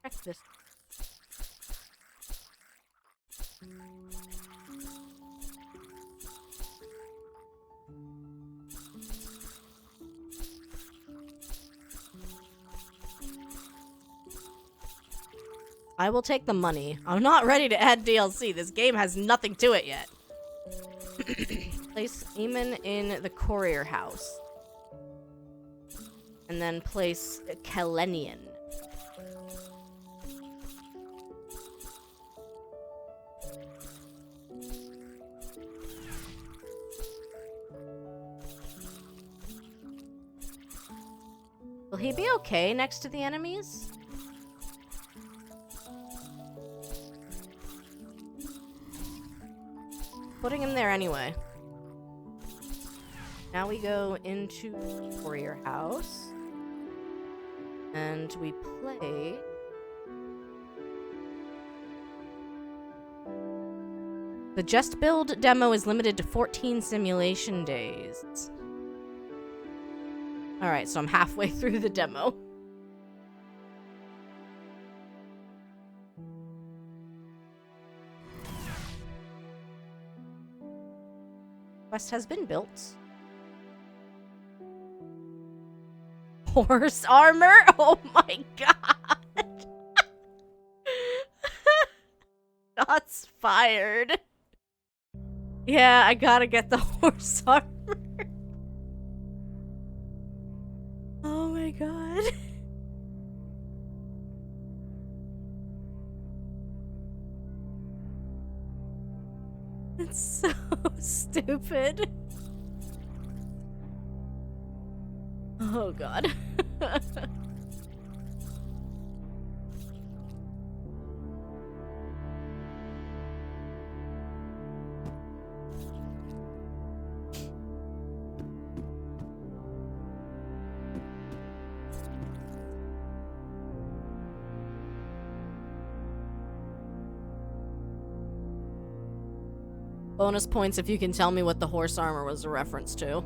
Check this. I will take the money. I'm not ready to add DLC. This game has nothing to it yet. Place Eamon in the courier house. And then place Kalenian. Will he be okay next to the enemies? Putting him there anyway. Now we go into the warrior house. And we play... The Just Build demo is limited to 14 simulation days. Alright, so I'm halfway through the demo. Quest has been built. Horse armor? Oh my god! Shots fired. Yeah, I gotta get the horse armor. Oh my god. It's so stupid. Oh god. Bonus points if you can tell me what the horse armor was a reference to.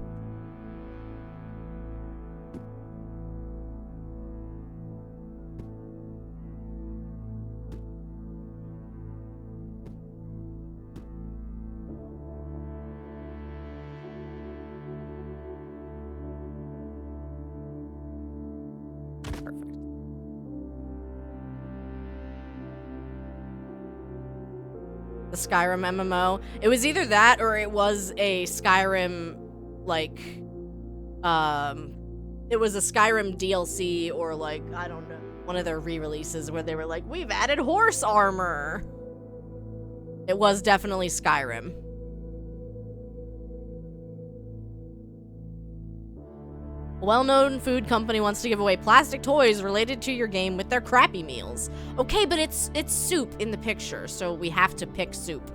The Skyrim MMO. It was either that or it was a Skyrim, like, it was a Skyrim DLC or, like, I don't know, one of their re-releases where they were like, we've added horse armor. It was definitely Skyrim. A well-known food company wants to give away plastic toys related to your game with their crappy meals. Okay, but it's soup in the picture, so we have to pick soup.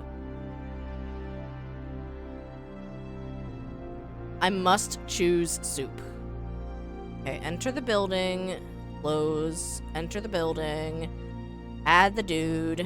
I must choose soup. Okay, enter the building, close, enter the building, Add the dude.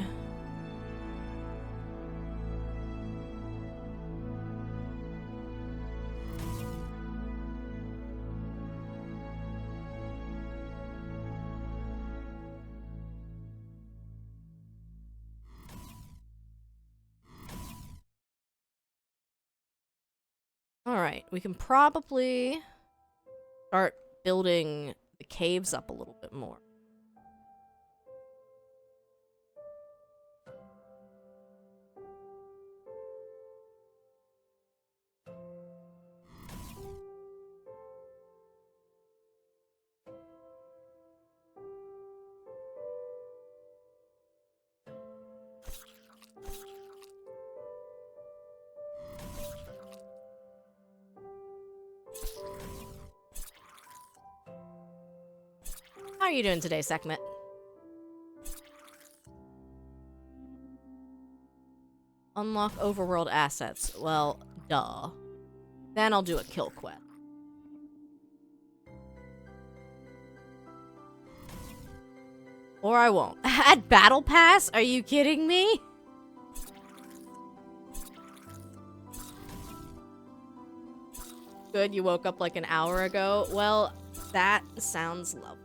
Alright, we can probably start building the caves up a little bit more. How are you doing today, Sekhmet? Unlock overworld assets. Well, duh. Then I'll do a kill quest. Or I won't. Add battle pass? Are you kidding me? Good, you woke up like an hour ago. Well, that sounds lovely.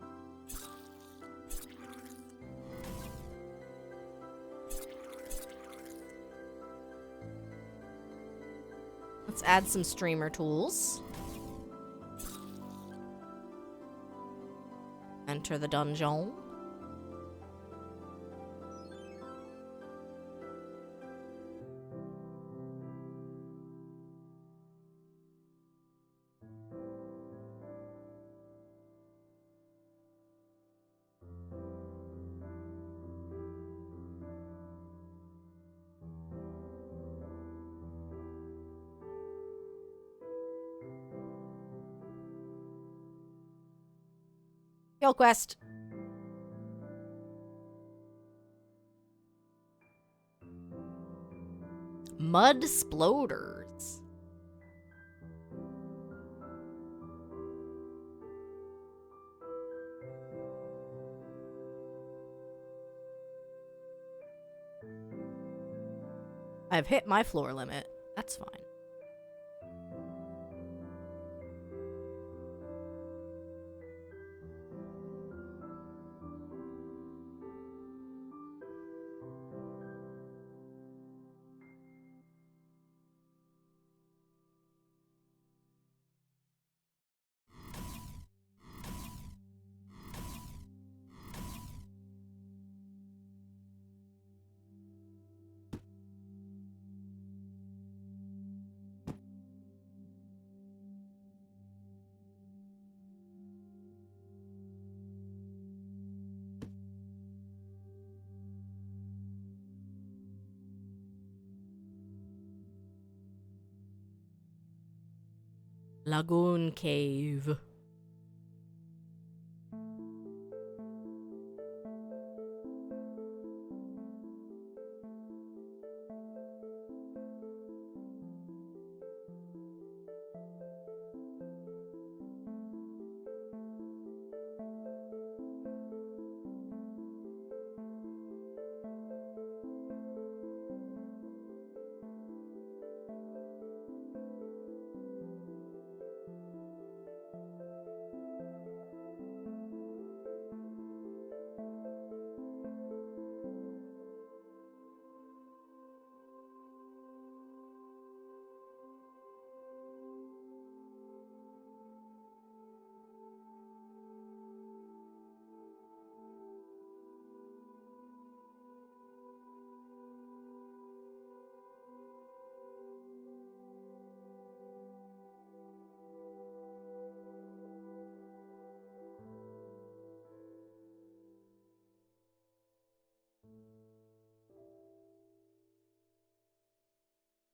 Let's add some streamer tools. Enter the dungeon. Kill quest. Mud sploders. I've hit my floor limit. That's fine. Lagoon Cave.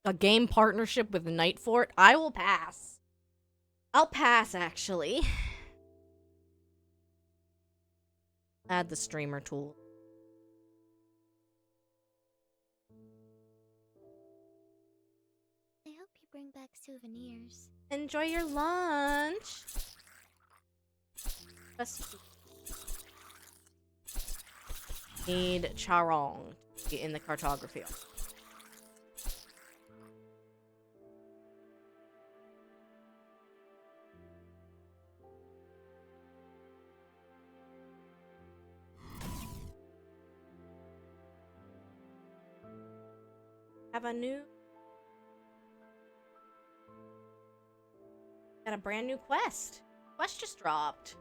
A game partnership with Night Fort? I will pass. I'll pass, actually. Add the streamer tool. I hope you bring back souvenirs. Enjoy your lunch. Need Charong to be in the cartography. Have a new... Got a brand new quest. Quest just dropped.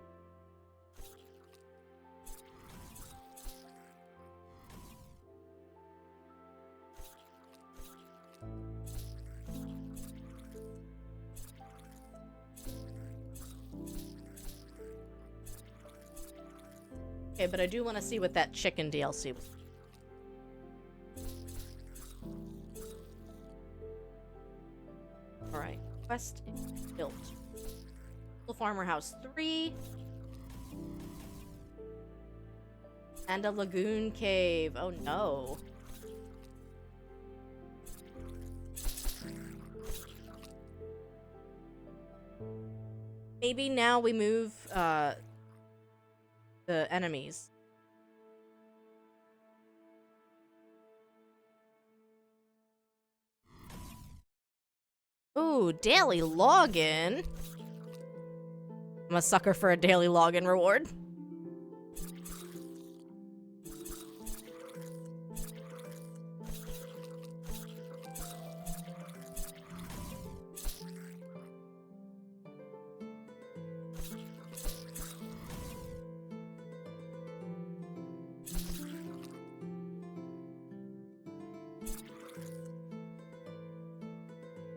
Okay, but I do want to see what that chicken DLC was. Alright, quest is built. Little Farmer House 3. And a lagoon cave. Oh no. Maybe now we move, the enemies. Ooh, daily login. I'm a sucker for a daily login reward.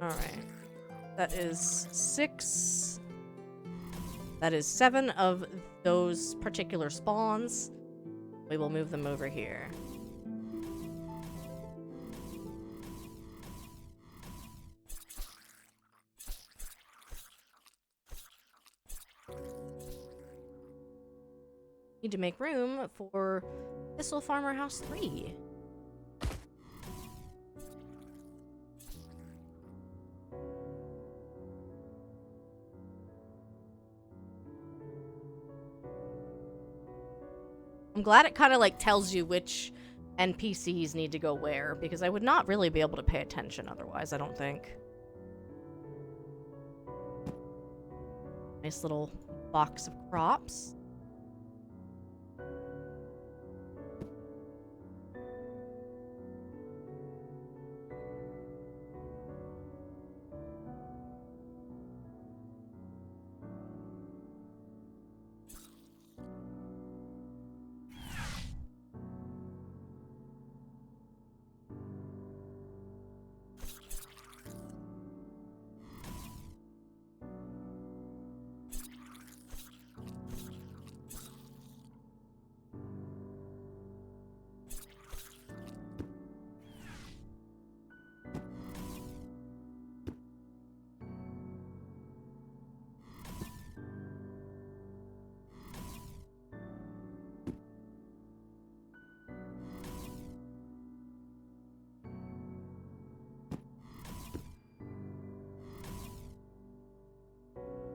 Alright. That is 6. That is 7 of those particular spawns. We will move them over here. Need to make room for Thistle Farmer House 3. I'm glad it kind of like tells you which NPCs need to go where, because I would not really be able to pay attention otherwise, I don't think. Nice little box of crops.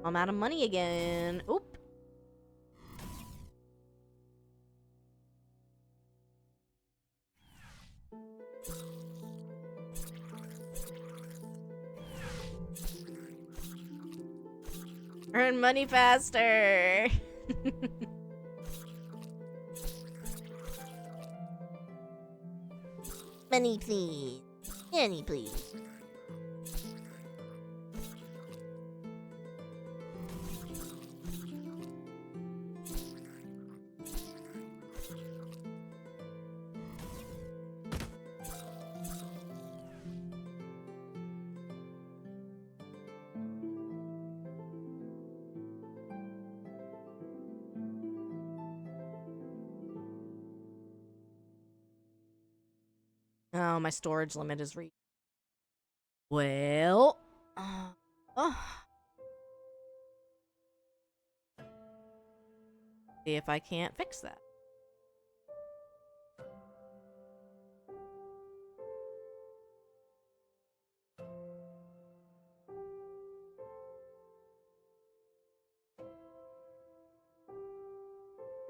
I'm out of money again. Oop. Earn money faster. Money, please. Money, please. Oh, my storage limit is reached. Well, see if I can't fix that.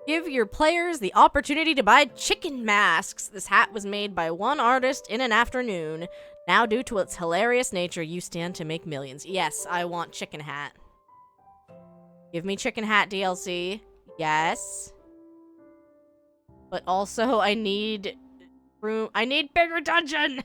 Give your players the opportunity to buy chicken masks. This hat was made by one artist in an afternoon. Now, due to its hilarious nature, you stand to make millions. Yes, I want chicken hat. Give me chicken hat DLC. Yes. But also, I need room. I need bigger dungeon.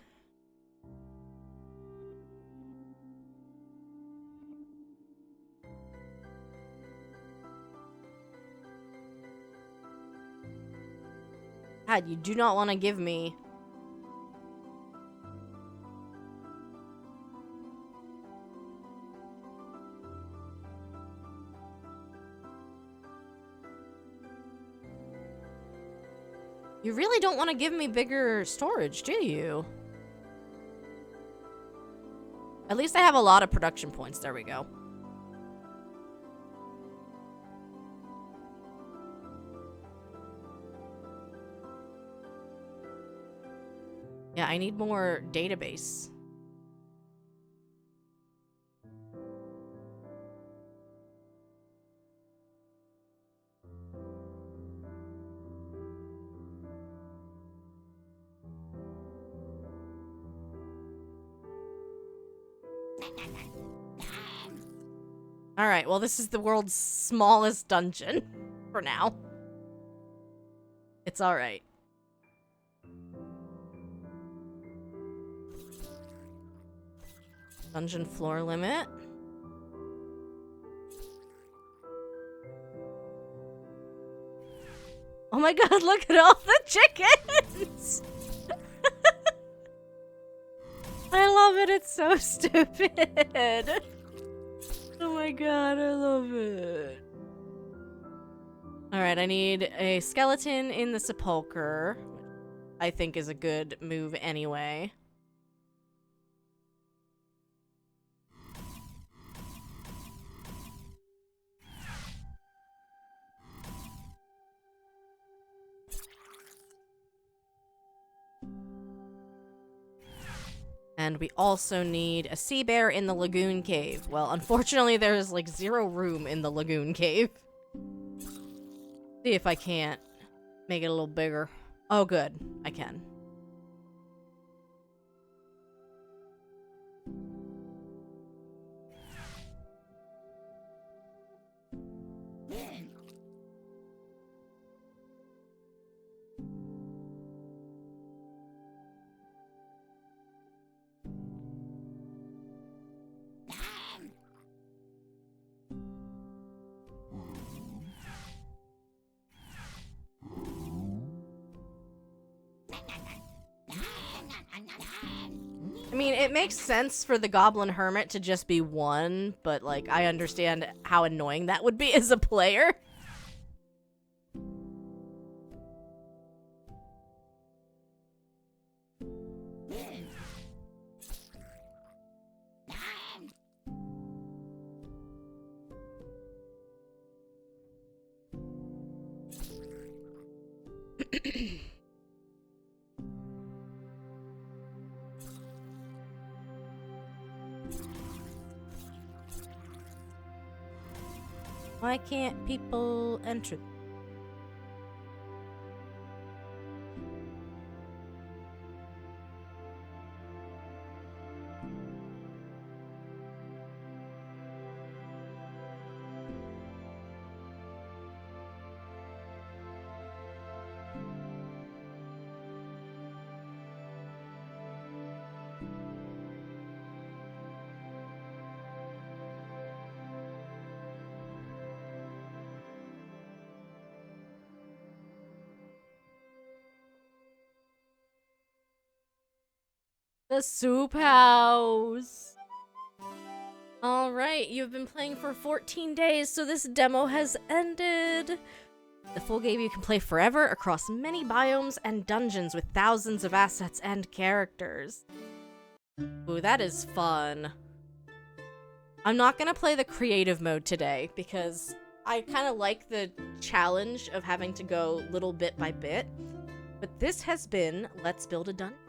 God, you do not want to give me... You really don't want to give me bigger storage, do you? At least I have a lot of production points. There we go. Yeah, I need more database. Alright, well this is the world's smallest dungeon for now. It's alright. Dungeon floor limit. Oh my god, look at all the chickens! I love it, it's so stupid. Oh my god, I love it. Alright, I need a skeleton in the sepulcher. I think is a good move anyway. And we also need a sea bear in the lagoon cave. Well, unfortunately, there's like 0 room in the lagoon cave. See if I can't make it a little bigger. Oh, good. I can. I mean, it makes sense for the Goblin Hermit to just be 1, but, like, I understand how annoying that would be as a player. Why can't people enter? The soup house. Alright, you've been playing for 14 days, so this demo has ended. The full game you can play forever across many biomes and dungeons with thousands of assets and characters. Ooh, that is fun. I'm not gonna play the creative mode today because I kind of like the challenge of having to go little bit by bit. But this has been Let's Build a Dungeon.